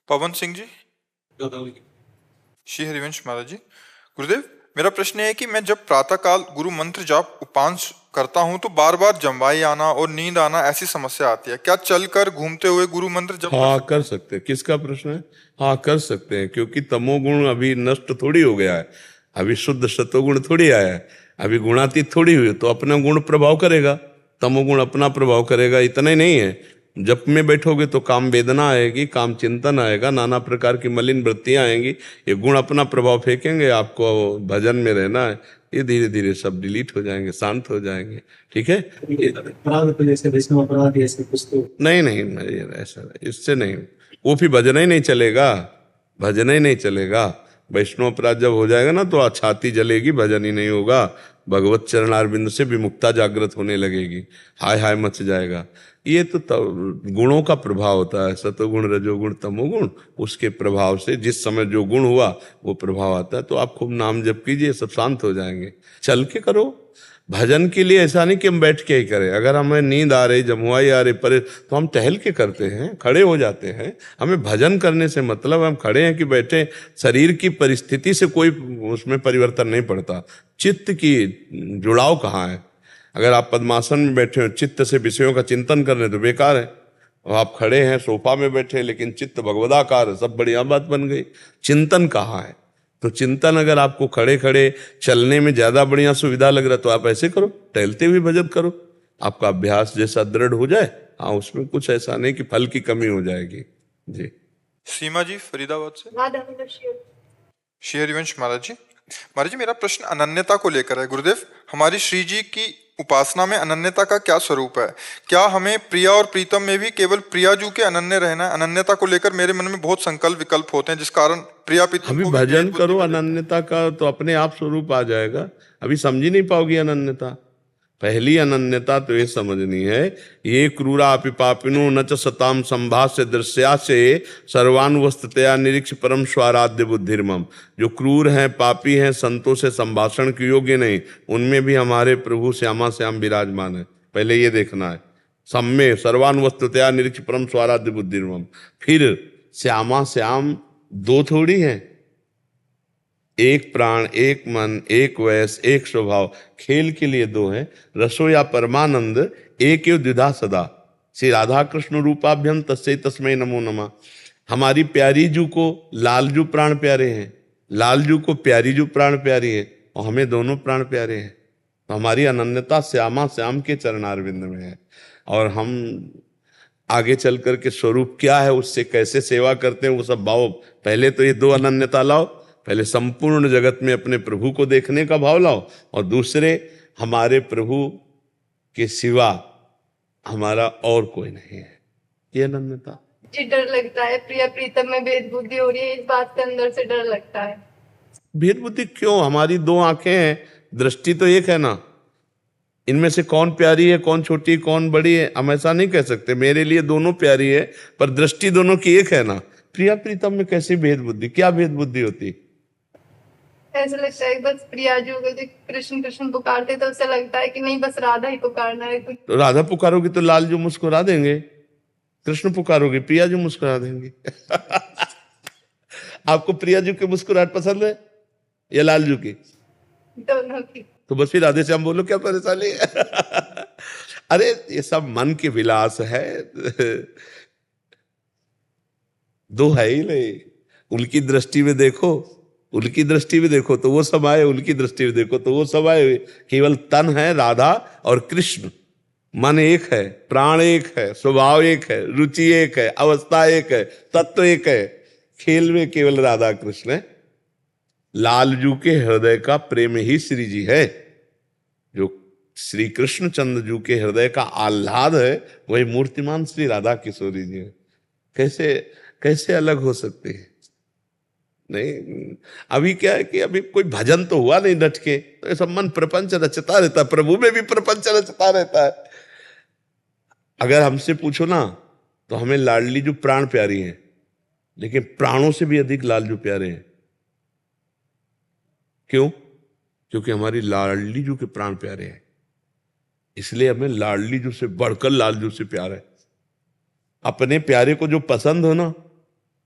पवन सिंह जी। श्री हरिवंश महाराज जी। गुरुदेव, मेरा प्रश्न है कि मैं जब प्रातःकाल गुरु मंत्र जाप उपांश करता हूँ तो बार बार जम्वाई आना और नींद आना ऐसी समस्या आती है। क्या चलकर घूमते हुए गुरु मंत्र जप हाँ कर सकते हैं। किसका प्रश्न है? हाँ कर सकते हैं, क्योंकि तमोगुण अभी नष्ट थोड़ी हो गया है, अभी शुद्ध सतोगुण थोड़ी आया है, अभी गुणातीत थोड़ी हुई, तो अपना गुण प्रभाव करेगा, तमोगुण अपना प्रभाव करेगा। इतना ही नहीं है, जप में बैठोगे तो काम वेदना आएगी, काम चिंतन आएगा, नाना प्रकार की मलिन वृत्तियां आएंगी, ये गुण अपना प्रभाव फेंकेंगे। आपको भजन में रहना है, ये धीरे धीरे सब डिलीट हो जाएंगे, शांत हो जाएंगे। ठीक है? अपराध तो जैसे वैष्णव अपराध ऐसे कुछ तो नहीं नहीं नहीं, ऐसा इससे नहीं, वो फिर भजन ही नहीं चलेगा, भजन ही नहीं चलेगा। वैष्णव अपराध जब हो जाएगा ना तो छाती जलेगी, भजन ही नहीं होगा, भगवत चरणारविंद से विमुक्ता जागृत होने लगेगी, हाय हाय मच जाएगा। ये तो गुणों का प्रभाव होता है, सतोगुण रजोगुण तमोगुण, उसके प्रभाव से जिस समय जो गुण हुआ वो प्रभाव आता है। तो आप खूब नाम जप कीजिए, सब शांत हो जाएंगे। चल के करो भजन के लिए, ऐसा नहीं कि हम बैठ के ही करें। अगर हमें नींद आ रही, जमुआई आ रही, पर तो हम टहल के करते हैं, खड़े हो जाते हैं। हमें भजन करने से मतलब हम खड़े हैं कि बैठे, शरीर की परिस्थिति से कोई उसमें परिवर्तन नहीं पड़ता। चित्त की जुड़ाव कहाँ है? अगर आप पद्मासन में बैठे हो, चित्त से विषयों का चिंतन कर रहे तो बेकार है। और आप खड़े हैं सोफा में बैठे, लेकिन चित्त भगवदाकार है, सब बढ़िया बात बन गई। चिंतन कहाँ है? तो चिंतन अगर आपको खड़े खड़े चलने में ज्यादा बढ़िया सुविधा लग रहा है तो आप ऐसे करो, टहलते हुए भजन करो, आपका अभ्यास जैसा दृढ़ हो जाए। हाँ, उसमें कुछ ऐसा नहीं कि फल की कमी हो जाएगी। जी। सीमा जी फरीदाबाद से। श्री हरिवंश महाराज जी। महाराज जी, मेरा प्रश्न अनन्यता को लेकर है। गुरुदेव, हमारी श्री जी की उपासना में अनन्यता का क्या स्वरूप है? क्या हमें प्रिया और प्रीतम में भी केवल प्रियाजू के अनन्य रहना है? अनन्यता को लेकर मेरे मन में बहुत संकल्प विकल्प होते हैं, जिस कारण प्रिया प्रीतम अभी को भी भजन भेद बुद्धि करो में देखते हैं। अनन्यता का, तो अपने आप स्वरूप आ जाएगा। अभी समझ ही नहीं पाओगी अनन्यता। पहली अनन्यता तो ये समझनी है, ये क्रूरापि पापिनो न च सताम संभाष्य दृश्या से सर्वानुवस्थतया निरीक्ष परम स्वाराध्य बुद्धिर्मम। जो क्रूर हैं, पापी हैं, संतों से संभाषण के योग्य नहीं, उनमें भी हमारे प्रभु श्यामा श्याम विराजमान है। पहले ये देखना है, सम्य सर्वानुवस्थतया निरीक्ष परम स्वाराध्य बुद्धिर्मम। फिर श्यामा श्याम दो थोड़ी हैं, एक प्राण, एक मन, एक वयस, एक स्वभाव। खेल के लिए दो हैं, रसो या परमानंद एक यो द्विधा सदा। श्री राधा कृष्ण रूपाभ्यम तस्मै तस्मै नमो नमः। हमारी प्यारी जू को लालजू प्राण प्यारे हैं, लालजू को प्यारी जू प्राण प्यारी है, और हमें दोनों प्राण प्यारे हैं। तो हमारी अनन्यता श्यामा श्याम के चरणारविंद में है। और हम आगे चल करके स्वरूप क्या है, उससे कैसे सेवा करते हैं, वो सब भाव। पहले तो ये दो अनन्यता लाओ, पहले संपूर्ण जगत में अपने प्रभु को देखने का भाव लाओ, और दूसरे हमारे प्रभु के सिवा हमारा और कोई नहीं है, ये अनन्यता। जी डर लगता है, प्रिया प्रीतम में भेद बुद्धि हो रही है, इस बात के अंदर से डर लगता है। भेद बुद्धि क्यों? हमारी दो आंखें हैं, दृष्टि तो एक है ना। इनमें से कौन प्यारी है, कौन छोटी, कौन बड़ी है, हम ऐसा नहीं कह सकते। मेरे लिए दोनों प्यारी है, पर दृष्टि दोनों की एक है ना। प्रिया प्रीतम में कैसी भेद बुद्धि? क्या भेद बुद्धि होती? ऐसा लगता है बस प्रिया जो कृष्ण कृष्ण पुकारते तो उससे लगता है कि नहीं बस राधा ही पुकारना है कुछ। तो राधा पुकारोगी तो लाल जो मुस्कुरा देंगे, कृष्ण पुकारोगे प्रिया जो मुस्कुरा देंगे। आपको प्रिया जी की मुस्कुराहट पसंद है या लालजू की? दोनों की। तो बस फिर राधे श्याम बोलो, क्या परेशानी है? अरे ये सब मन के विलास है, दो है ही नहीं। उनकी दृष्टि में देखो, उनकी दृष्टि में देखो तो वो सब आए, उनकी दृष्टि में देखो तो वो सब आए। केवल तन है राधा और कृष्ण, मन एक है, प्राण एक है, स्वभाव एक है, रुचि एक है, अवस्था एक है, तत्व एक है। खेल में केवल राधा कृष्ण है। लालजू के हृदय का प्रेम ही श्री जी है, जो श्री कृष्ण चंद्र जू के हृदय का आह्लाद है, वही मूर्तिमान श्री राधा किशोरी जी है। कैसे कैसे अलग हो सकते हैं? नहीं, अभी क्या है कि अभी कोई भजन तो हुआ नहीं डट के, तो ऐसा मन प्रपंच रचता रहता है, प्रभु में भी प्रपंच रचता रहता है। अगर हमसे पूछो ना तो हमें लाडली जो प्राण प्यारी है, लेकिन प्राणों से भी अधिक लालजू प्यारे हैं। क्यों? क्योंकि हमारी लाडली जू के प्राण प्यारे हैं, इसलिए हमें लाडली जू से बढ़कर लालजू से प्यार है। अपने प्यारे को जो पसंद हो ना,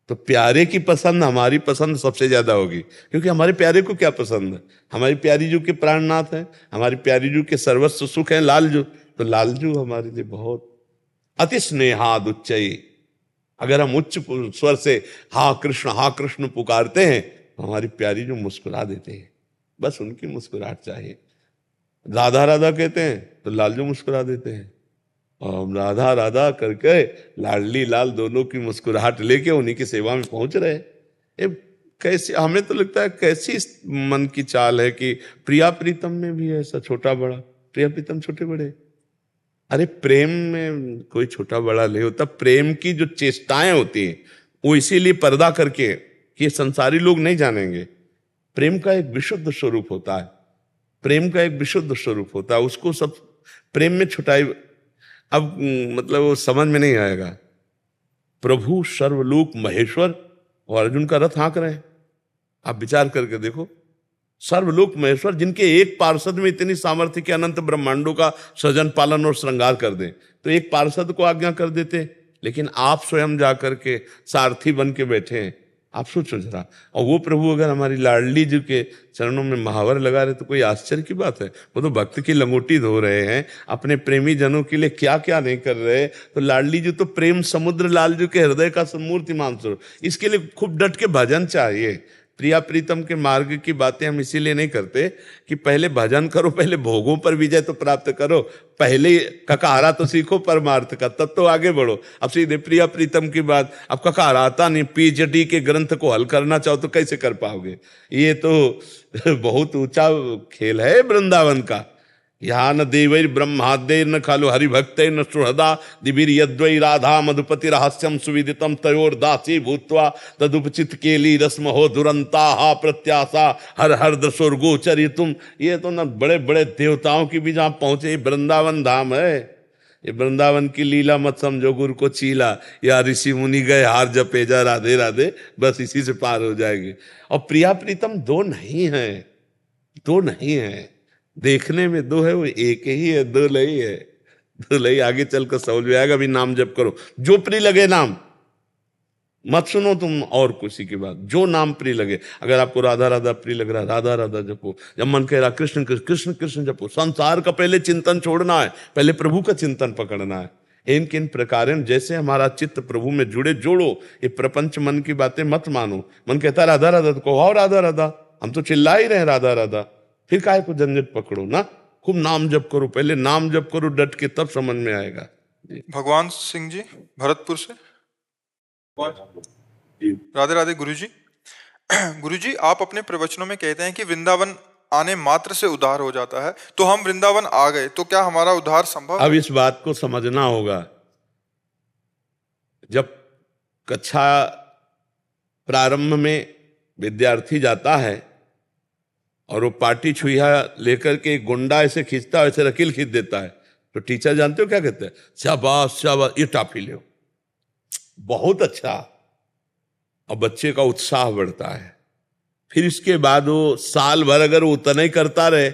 तो प्यारे की पसंद हमारी पसंद सबसे ज्यादा होगी, क्योंकि हमारे प्यारे को क्या पसंद है? हमारी प्यारी जू के प्राणनाथ है, हमारी प्यारी जू के सर्वस्व सुख है लालजू। तो लालजू हमारे लिए बहुत अति स्नेहाद उच्चई। अगर हम उच्च स्वर से हाँ कृष्ण पुकारते हैं तो हमारी प्यारी जो मुस्कुरा देते हैं, बस उनकी मुस्कुराहट चाहिए। राधा राधा कहते हैं तो लालजू मुस्कुरा देते हैं, और हम राधा राधा करके लाडली लाल दोनों की मुस्कुराहट लेके उन्हीं की सेवा में पहुंच रहे। ये कैसी, हमें तो लगता है कैसी मन की चाल है कि प्रिया प्रीतम में भी ऐसा छोटा बड़ा, प्रिया प्रीतम छोटे बड़े। अरे प्रेम में कोई छोटा बड़ा नहीं होता। प्रेम की जो चेष्टाएं होती हैं वो इसीलिए पर्दा करके कि ये संसारी लोग नहीं जानेंगे। प्रेम का एक विशुद्ध स्वरूप होता है, प्रेम का एक विशुद्ध स्वरूप होता है, उसको सब प्रेम में छुटाई। अब मतलब वो समझ में नहीं आएगा। प्रभु सर्वलोक महेश्वर और अर्जुन का रथ हाँक रहे हैं। आप विचार करके देखो, सर्वलोक महेश्वर जिनके एक पार्षद में इतनी सामर्थ्य कि अनंत ब्रह्मांडों का सृजन पालन और श्रृंगार कर दें, तो एक पार्षद को आज्ञा कर देते, लेकिन आप स्वयं जाकर के सारथी बन के बैठे हैं। आप सोचो जरा, और वो प्रभु अगर हमारी लाडली जी के चरणों में महावर लगा रहे तो कोई आश्चर्य की बात है। वो तो भक्त की लंगोटी धो रहे हैं, अपने प्रेमी जनों के लिए क्या क्या नहीं कर रहे। तो लाडली जी तो प्रेम समुद्र लालजू के हृदय का मूर्तिमान स्वरूप। इसके लिए खूब डट के भजन चाहिए। प्रिया प्रीतम के मार्ग की बातें हम इसीलिए नहीं करते कि पहले भजन करो, पहले भोगों पर विजय तो प्राप्त करो, पहले ककारा तो सीखो परमार्थ का, तब तो आगे बढ़ो। अब सीधे प्रिया प्रीतम की बात, अब ककारा आता नहीं, पीएचडी के ग्रंथ को हल करना चाहो तो कैसे कर पाओगे? ये तो बहुत ऊंचा खेल है वृंदावन का। यहाँ न देवैर ब्रह्माद्य न खालु हरिभक्त न सुहृदा दिवीर यद्वै राधा मधुपति रहस्यम सुविदितम तयोर दासी भूत्वा तदुपचित केली रस्म हो दुरंता हा प्रत्याशा हर हर दशोर्गोचरी तुम। ये तो न बड़े बड़े देवताओं की भी जहाँ पहुंचे, वृंदावन धाम है। ये वृंदावन की लीला मत समझो गुरु को चीला, या ऋषि मुनि गए हार जपे जा राधे राधे, बस इसी से पार हो जाएगी। और प्रिया प्रीतम दो नहीं है, दो नहीं है, देखने में दो है, वो एक ही है, दो नहीं है। दो नहीं, आगे चलकर समझ में आएगा। अभी नाम जप करो, जो प्रिय लगे नाम, मत सुनो तुम और किसी की बात, जो नाम प्रिय लगे। अगर आपको राधा राधा प्रिय लग रहा है, राधा राधा जपो। जब मन कह रहा कृष्ण कृष्ण कृष्ण जपो। संसार का पहले चिंतन छोड़ना है, पहले प्रभु का चिंतन पकड़ना है। इन किन प्रकार जैसे हमारा चित्त प्रभु में जुड़े, जोड़ो। ये प्रपंच मन की बातें मत मानो। मन कहता है राधा राधा तो कहो राधा राधा, हम तो चिल्ला ही रहे राधा राधा, फिर काहे को झंझट पकड़ो ना। खूब नाम जप करो, पहले नाम जप करो डट के, तब समझ में आएगा। भगवान सिंह जी भरतपुर से। राधे राधे गुरुजी। गुरुजी, आप अपने प्रवचनों में कहते हैं कि वृंदावन आने मात्र से उद्धार हो जाता है, तो हम वृंदावन आ गए तो क्या हमारा उद्धार संभव? अब इस बात को समझना होगा। जब कक्षा प्रारंभ में विद्यार्थी जाता है और वो पार्टी छुईहा लेकर के गुंडा ऐसे खींचता है, ऐसे रकील खींच देता है, तो टीचर जानते हो क्या कहते हैं? शाबाश शाबाश, ये टॉफी लो, बहुत अच्छा। और बच्चे का उत्साह बढ़ता है। फिर इसके बाद वो साल भर अगर वो उतना ही करता रहे,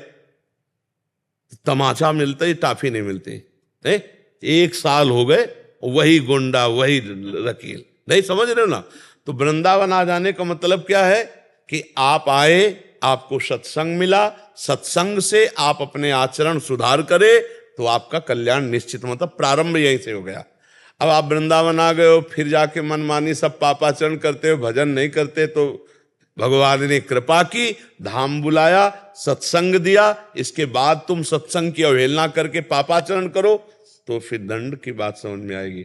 तमाचा मिलता ही टॉफी नहीं मिलती। नहीं, एक साल हो गए वही गुंडा वही रकील, नहीं समझ रहे हो ना? तो वृंदावन आ जाने का मतलब क्या है कि आप आए, आपको सत्संग मिला, सत्संग से आप अपने आचरण सुधार करे तो आपका कल्याण निश्चित, मतलब प्रारंभ यहीं से हो गया। अब आप वृंदावन आ गए हो, फिर जाके मनमानी सब पापाचरण करते हो, भजन नहीं करते, तो भगवान ने कृपा की, धाम बुलाया, सत्संग दिया, इसके बाद तुम सत्संग की अवहेलना करके पापाचरण करो तो फिर दंड की बात समझ में आएगी।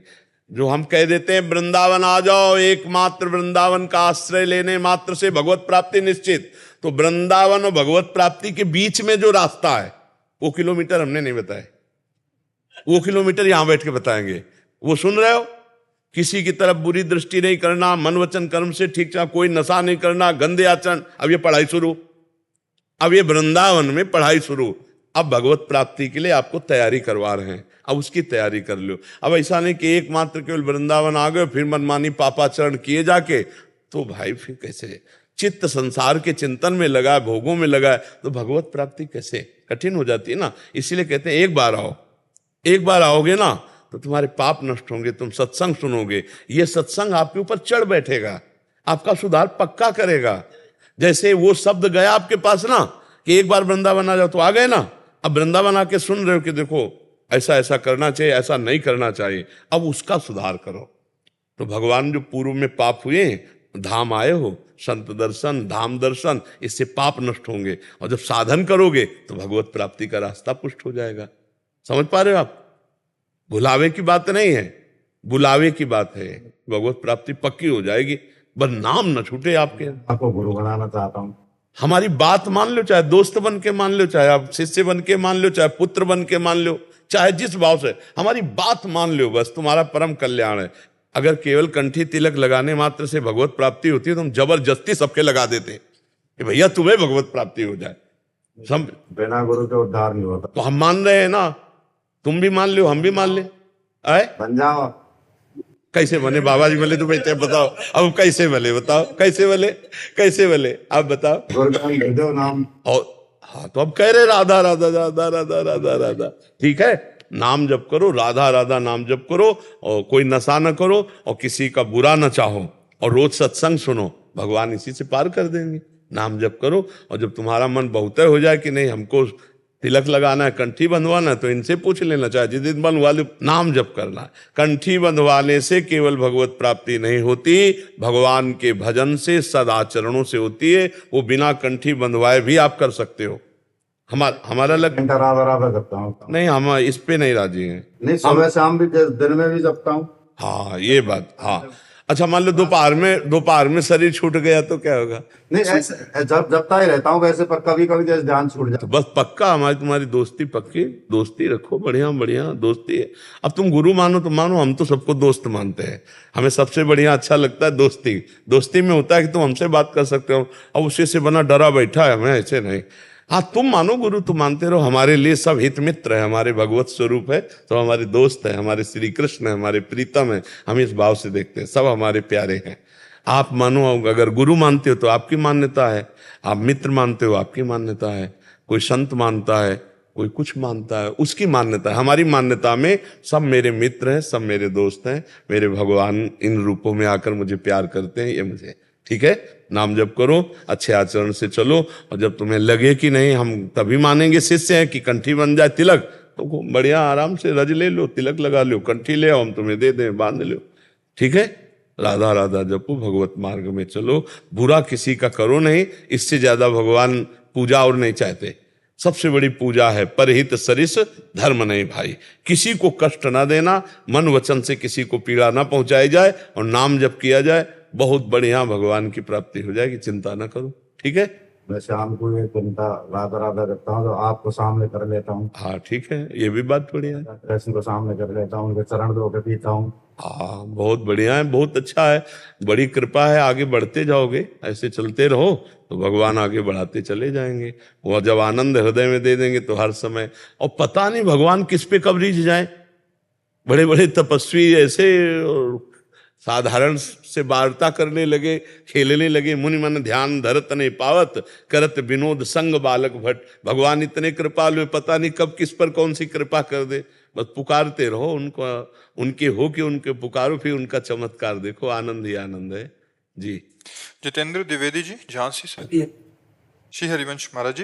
जो हम कह देते हैं वृंदावन आ जाओ, एकमात्र वृंदावन का आश्रय लेने मात्र से भगवत प्राप्ति निश्चित, तो वृंदावन और भगवत प्राप्ति के बीच में जो रास्ता है वो किलोमीटर हमने नहीं बताए, वो किलोमीटर यहां बैठ के बताएंगे। वो सुन रहे हो? किसी की तरफ बुरी दृष्टि नहीं करना, मन वचन कर्म से ठीक ठाक, कोई नशा नहीं करना, गंदे आचरण। अब ये पढ़ाई शुरू, अब ये वृंदावन में पढ़ाई शुरू। अब भगवत प्राप्ति के लिए आपको तैयारी करवा रहे हैं, अब उसकी तैयारी कर लो। अब ऐसा नहीं कि एकमात्र केवल वृंदावन आ गए फिर मनमानी पापाचरण किए जाके, तो भाई फिर कैसे? चित्त संसार के चिंतन में लगा है, भोगों में लगा है, तो भगवत प्राप्ति कैसे? कठिन हो जाती है ना। इसीलिए कहते हैं एक बार आओ, एक बार आओगे ना तो तुम्हारे पाप नष्ट होंगे, तुम सत्संग सुनोगे, ये सत्संग आपके ऊपर चढ़ बैठेगा। आपका सुधार पक्का करेगा। जैसे वो शब्द गया आपके पास ना कि एक बार वृंदावन आ जाओ, तो आ गए ना। अब वृंदावन आके सुन रहे हो कि देखो ऐसा ऐसा करना चाहिए, ऐसा नहीं करना चाहिए, अब उसका सुधार करो। तो भगवान जो पूर्व में पाप हुए, धाम आए हो, संत दर्शन, धाम दर्शन, इससे पाप नष्ट होंगे, और जब साधन करोगे तो भगवत प्राप्ति का रास्ता पुष्ट हो जाएगा। समझ पा रहे हो आप? भुलावे की बात नहीं है, बुलावे की बात है। भगवत प्राप्ति पक्की हो जाएगी, बस नाम न छूटे आपके। आपको गुरु बनाना चाहता हूँ। हमारी बात मान लो, चाहे दोस्त बन के मान लो, चाहे आप शिष्य बन के मान लो, चाहे पुत्र बन के मान लो, चाहे जिस भाव से, हमारी बात मान लो, बस तुम्हारा परम कल्याण है। अगर केवल कंठी तिलक लगाने मात्र से भगवत प्राप्ति होती है तो हम जबरदस्ती सबके लगा देते कि भैया तुम्हें भगवत प्राप्ति हो जाए। बिना गुरु के उद्धार नहीं होता। तो हम मान रहे हैं ना, तुम भी मान लो, हम भी मान ले। आए बन जाओ। कैसे बने बाबा जी? बोले तो बेटे बताओ, अब कैसे बने बताओ, कैसे बने, कैसे बने आप बताओ। गुरु का दे दो नाम। और हाँ, तो अब कह रहे राधा राधा राधा राधा राधा राधा, ठीक है, नाम जप करो, राधा राधा नाम जप करो, और कोई नशा न करो, और किसी का बुरा न चाहो, और रोज सत्संग सुनो, भगवान इसी से पार कर देंगे। नाम जप करो, और जब तुम्हारा मन बहुत हो जाए कि नहीं हमको तिलक लगाना है, कंठी बंधवाना है, तो इनसे पूछ लेना, चाहे जिस दिन बंधवा लो, नाम जप करना है। कंठी बंधवाने से केवल भगवत प्राप्ति नहीं होती, भगवान के भजन से, सदाचरणों से होती है। वो बिना कंठी बंधवाए भी आप कर सकते हो। हमारा लग राधा राधा करता हूँ। नहीं, हम इस पे नहीं राजी हैं। नहीं, सुबह शाम भी दिन में भी जपता हूँ। हाँ ये बात, हाँ। अच्छा मान लो दोपहर में शरीर छूट गया तो क्या होगा? नहीं, ऐसे जपता ही रहता हूँ वैसे, पर कभी कभी जैसे ध्यान छूट जाता। तो बस पक्का हमारी तुम्हारी दोस्ती पक्की, दोस्ती रखो, बढ़िया बढ़िया दोस्ती है। अब तुम गुरु मानो तो मानो, हम तो सबको दोस्त मानते हैं। हमें सबसे बढ़िया अच्छा लगता है दोस्ती। दोस्ती में होता है कि तुम हमसे बात कर सकते हो, अब उसी से बना डरा बैठा है, हमें ऐसे नहीं। हाँ तुम मानो गुरु, तुम मानते रहो, हमारे लिए सब हित मित्र है, हमारे भगवत स्वरूप है, तो हमारे दोस्त है, हमारे श्री कृष्ण है, हमारे प्रीतम है, हम इस भाव से देखते हैं, सब हमारे प्यारे हैं। आप मानो, अगर गुरु मानते हो तो आपकी मान्यता है, आप मित्र मानते हो आपकी मान्यता है, कोई संत मानता है, कोई कुछ मानता है, उसकी मान्यता है। हमारी मान्यता में सब मेरे मित्र हैं, सब मेरे दोस्त हैं, मेरे भगवान इन रूपों में आकर मुझे प्यार करते हैं, ये मुझे ठीक है। नाम जप करो, अच्छे आचरण से चलो, और जब तुम्हें लगे कि नहीं हम तभी मानेंगे शिष्य हैं कि कंठी बन जाए तिलक, तो बढ़िया आराम से रज ले लो, तिलक लगा लो, कंठी ले आओ, हम तुम्हें दे दें, बांध लो, ठीक है। राधा राधा जपो, भगवत मार्ग में चलो, बुरा किसी का करो नहीं। इससे ज्यादा भगवान पूजा और नहीं चाहते। सबसे बड़ी पूजा है परहित सरिस धर्म नहीं भाई। किसी को कष्ट ना देना, मन वचन से किसी को पीड़ा ना पहुंचाई जाए, और नाम जप किया जाए, बहुत बढ़िया भगवान की प्राप्ति हो जाएगी, चिंता ना करो, ठीक है। मैं शाम को एक घंटा राधा राधा करता हूँ, तो आपको सामने कर लेता हूँ। हाँ ठीक है, ये भी बात बढ़िया है। कृष्ण को सामने कर लेता हूँ, उनके चरण धो के पीता हूँ। हाँ बहुत बढ़िया है, बहुत अच्छा है, बड़ी कृपा है। आगे बढ़ते जाओगे, ऐसे चलते रहो तो भगवान आगे बढ़ाते चले जाएंगे। वो जब आनंद हृदय में दे देंगे तो हर समय, और पता नहीं भगवान किस पे कब रीझ जाए। बड़े बड़े तपस्वी ऐसे साधारण से वार्ता करने लगे, खेलने लगे, मुनि मन ध्यान धरत नहीं पावत, करत विनोद संग बालक भट्ट। भगवान इतने कृपालु, पता नहीं कब किस पर कौन सी कृपा कर दे, बस पुकारते रहो उनको, उनके हो के उनके पुकारो, फिर उनका चमत्कार देखो, आनंद ही आनंद है जी। जितेंद्र द्विवेदी जी, झांसी से। श्री हरिवंश महाराज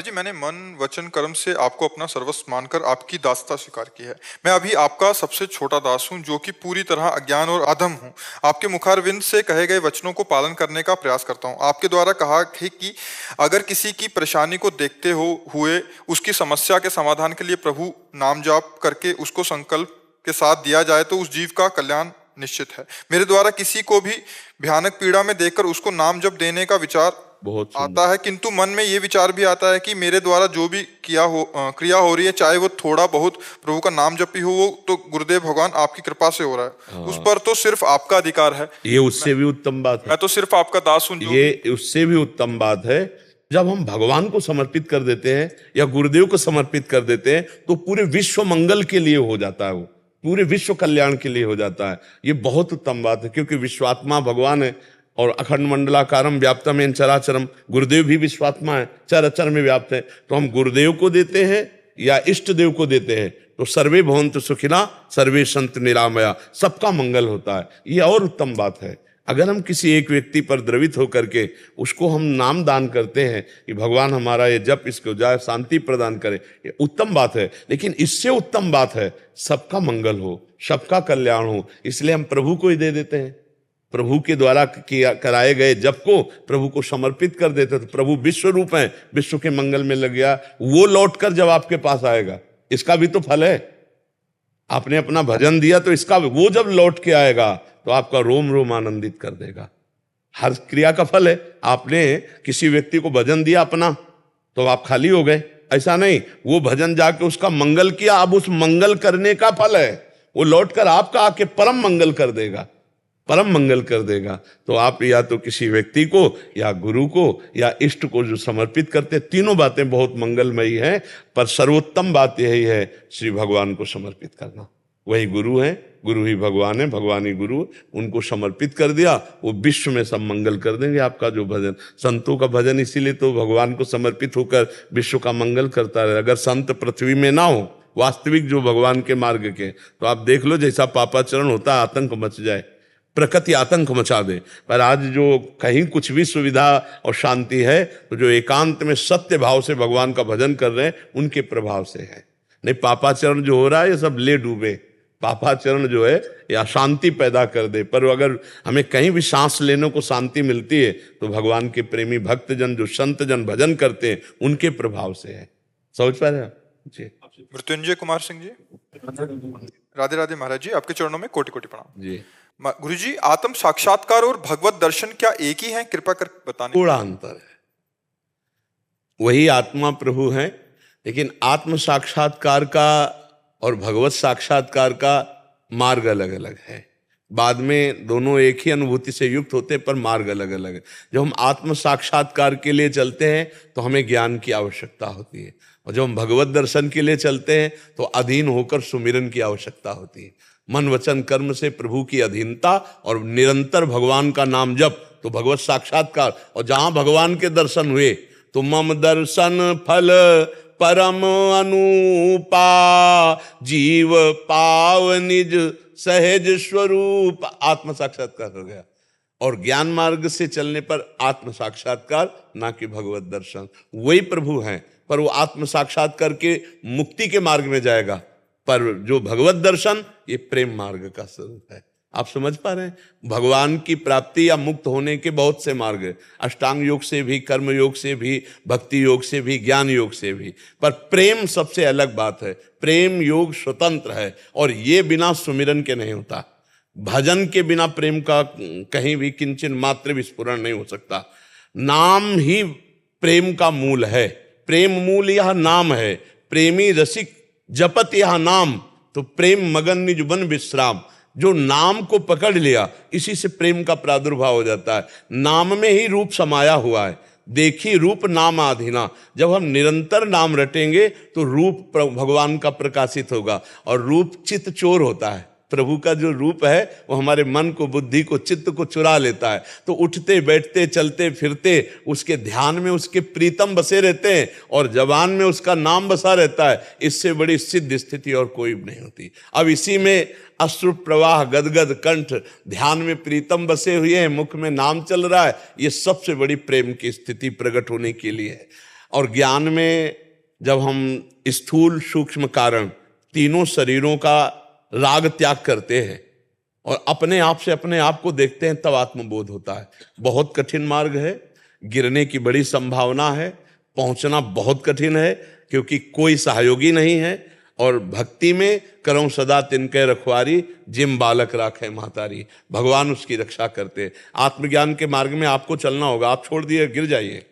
जी, मैंने मन वचन कर्म से आपको अपना सर्वस्व मानकर आपकी दासता स्वीकार की है। मैं अभी आपका सबसे छोटा दास हूं, जो कि पूरी तरह अज्ञान और अधम हूं। आपके मुखारविंद से कहे गए वचनों को पालन करने का प्रयास करता हूं। आपके द्वारा कहा है कि अगर किसी की परेशानी को देखते हुए उसकी समस्या के समाधान के लिए प्रभु नाम जाप करके उसको संकल्प के साथ दिया जाए तो उस जीव का कल्याण निश्चित है। मेरे द्वारा किसी को भी भयानक पीड़ा में देखकर उसको नाम जप देने का विचार बहुत आता है, किंतु मन में ये विचार भी आता है कि मेरे द्वारा जो भी क्रिया हो रही है, चाहे वो थोड़ा बहुत प्रभु का नाम जप ही हो, वो तो गुरुदेव भगवान आपकी कृपा से हो रहा है। उस पर तो सिर्फ आपका अधिकार है। ये उससे भी उत्तम बात है। मैं तो सिर्फ आपका दास हूं। ये उससे भी उत्तम बात है। जब हम भगवान को समर्पित कर देते हैं या गुरुदेव को समर्पित कर देते हैं तो पूरे विश्व मंगल के लिए हो जाता है, वो पूरे विश्व कल्याण के लिए हो जाता है। ये बहुत उत्तम बात है, क्योंकि विश्वात्मा भगवान है, और अखंड मंडलाकारम व्याप्तम चराचरम, गुरुदेव भी विश्वात्मा है, चराचर में व्याप्त है। तो हम गुरुदेव को देते हैं या इष्ट देव को देते हैं तो सर्वे भवन्तु सुखिना सर्वे सन्तु निरामया, सबका मंगल होता है। ये और उत्तम बात है। अगर हम किसी एक व्यक्ति पर द्रवित होकर के उसको हम नाम दान करते हैं कि भगवान हमारा ये जप इसको जाए शांति प्रदान करे, ये उत्तम बात है। लेकिन इससे उत्तम बात है सबका मंगल हो, सबका कल्याण हो, इसलिए हम प्रभु को ही दे देते हैं। प्रभु के द्वारा किया कराए गए जप को प्रभु को समर्पित कर देते, तो प्रभु विश्व रूप हैं, विश्व के मंगल में लग गया। वो लौटकर जब आपके पास आएगा, इसका भी तो फल है। आपने अपना भजन दिया तो इसका वो जब लौट के आएगा तो आपका रोम रोम आनंदित कर देगा। हर क्रिया का फल है। आपने किसी व्यक्ति को भजन दिया अपना तो आप खाली हो गए, ऐसा नहीं। वो भजन जाके उसका मंगल किया, अब उस मंगल करने का फल है, वो लौटकर आपका आके परम मंगल कर देगा, परम मंगल कर देगा। तो आप या तो किसी व्यक्ति को या गुरु को या इष्ट को जो समर्पित करते, तीनों बातें बहुत मंगलमयी हैं, पर सर्वोत्तम बात यही है श्री भगवान को समर्पित करना। वही गुरु है, गुरु ही भगवान है, भगवान ही गुरु। उनको समर्पित कर दिया, वो विश्व में सब मंगल कर देंगे। आपका जो भजन, संतों का भजन इसीलिए तो भगवान को समर्पित होकर विश्व का मंगल करता रहे। अगर संत पृथ्वी में ना हो वास्तविक जो भगवान के मार्ग के, तो आप देख लो जैसा पापाचरण होता है, आतंक मच जाए, प्रकृति आतंक मचा दे। पर आज जो कहीं कुछ भी सुविधा और शांति है, तो जो एकांत में सत्य भाव से भगवान का भजन कर रहे हैं उनके प्रभाव से है। नहीं पापाचरण जो हो रहा है ये सब ले डूबे। पापाचरण जो है या शांति पैदा कर दे, पर अगर हमें कहीं भी सांस लेने को शांति मिलती है तो भगवान के प्रेमी भक्तजन जो संत जन भजन करते हैं उनके प्रभाव से है। समझ पा रहे हैं जी। मृत्युंजय कुमार सिंह जी, राधे राधे महाराज जी, आपके चरणों में कोटि कोटि प्रणाम जी। गुरु जी, आत्म साक्षात्कार और भगवत दर्शन क्या एक ही हैं? कृपा कर बताने। थोड़ा अंतर है। वही आत्मा प्रभु है, लेकिन आत्म साक्षात्कार का और भगवत साक्षात्कार का मार्ग अलग अलग है। बाद में दोनों एक ही अनुभूति से युक्त होते, पर मार्ग अलग अलग है। जब हम आत्म साक्षात्कार के लिए चलते हैं तो हमें ज्ञान की आवश्यकता होती है, और जब हम भगवत दर्शन के लिए चलते हैं तो अधीन होकर सुमिरन की आवश्यकता होती है। मन वचन कर्म से प्रभु की अधीनता और निरंतर भगवान का नाम जप, तो भगवत साक्षात्कार। और जहां भगवान के दर्शन हुए तो मम दर्शन फल परम अनुपा, जीव पाव निज सहज स्वरूप, आत्म साक्षात्कार हो गया। और ज्ञान मार्ग से चलने पर आत्म साक्षात्कार, ना कि भगवत दर्शन। वही प्रभु हैं, पर वो आत्म साक्षात्कार के मुक्ति के मार्ग में जाएगा, पर जो भगवत दर्शन ये प्रेम मार्ग का स्वरूप है। आप समझ पा रहे हैं? भगवान की प्राप्ति या मुक्त होने के बहुत से मार्ग है, अष्टांग योग से भी, कर्म योग से भी, भक्ति योग से भी, ज्ञान योग से भी, पर प्रेम सबसे अलग बात है। प्रेम योग स्वतंत्र है और ये बिना सुमिरन के नहीं होता। भजन के बिना प्रेम का कहीं भी किंचन मात्र विस्फुरण नहीं हो सकता। नाम ही प्रेम का मूल है, प्रेम मूल यह नाम है। प्रेमी रसिक जपत यह नाम, तो प्रेम मगन निज बन विश्राम। जो नाम को पकड़ लिया, इसी से प्रेम का प्रादुर्भाव हो जाता है। नाम में ही रूप समाया हुआ है, देखी रूप नाम आधीना। जब हम निरंतर नाम रटेंगे तो रूप भगवान का प्रकाशित होगा, और रूप चित्त चोर होता है। प्रभु का जो रूप है वो हमारे मन को, बुद्धि को, चित्त को चुरा लेता है। तो उठते बैठते चलते फिरते उसके ध्यान में उसके प्रीतम बसे रहते हैं, और जबान में उसका नाम बसा रहता है। इससे बड़ी सिद्ध स्थिति और कोई नहीं होती। अब इसी में अश्रु प्रवाह, गदगद कंठ, ध्यान में प्रीतम बसे हुए हैं, मुख में नाम चल रहा है, ये सबसे बड़ी प्रेम की स्थिति प्रकट होने के लिए है। और ज्ञान में जब हम स्थूल सूक्ष्म कारण तीनों शरीरों का राग त्याग करते हैं और अपने आप से अपने आप को देखते हैं, तब आत्मबोध होता है। बहुत कठिन मार्ग है, गिरने की बड़ी संभावना है, पहुंचना बहुत कठिन है, क्योंकि कोई सहयोगी नहीं है। और भक्ति में करऊं सदा तिनके रखवारी, जिम बालक राखे महतारी, भगवान उसकी रक्षा करते। आत्मज्ञान के मार्ग में आपको चलना होगा। आप छोड़ दिए गिर जाइए।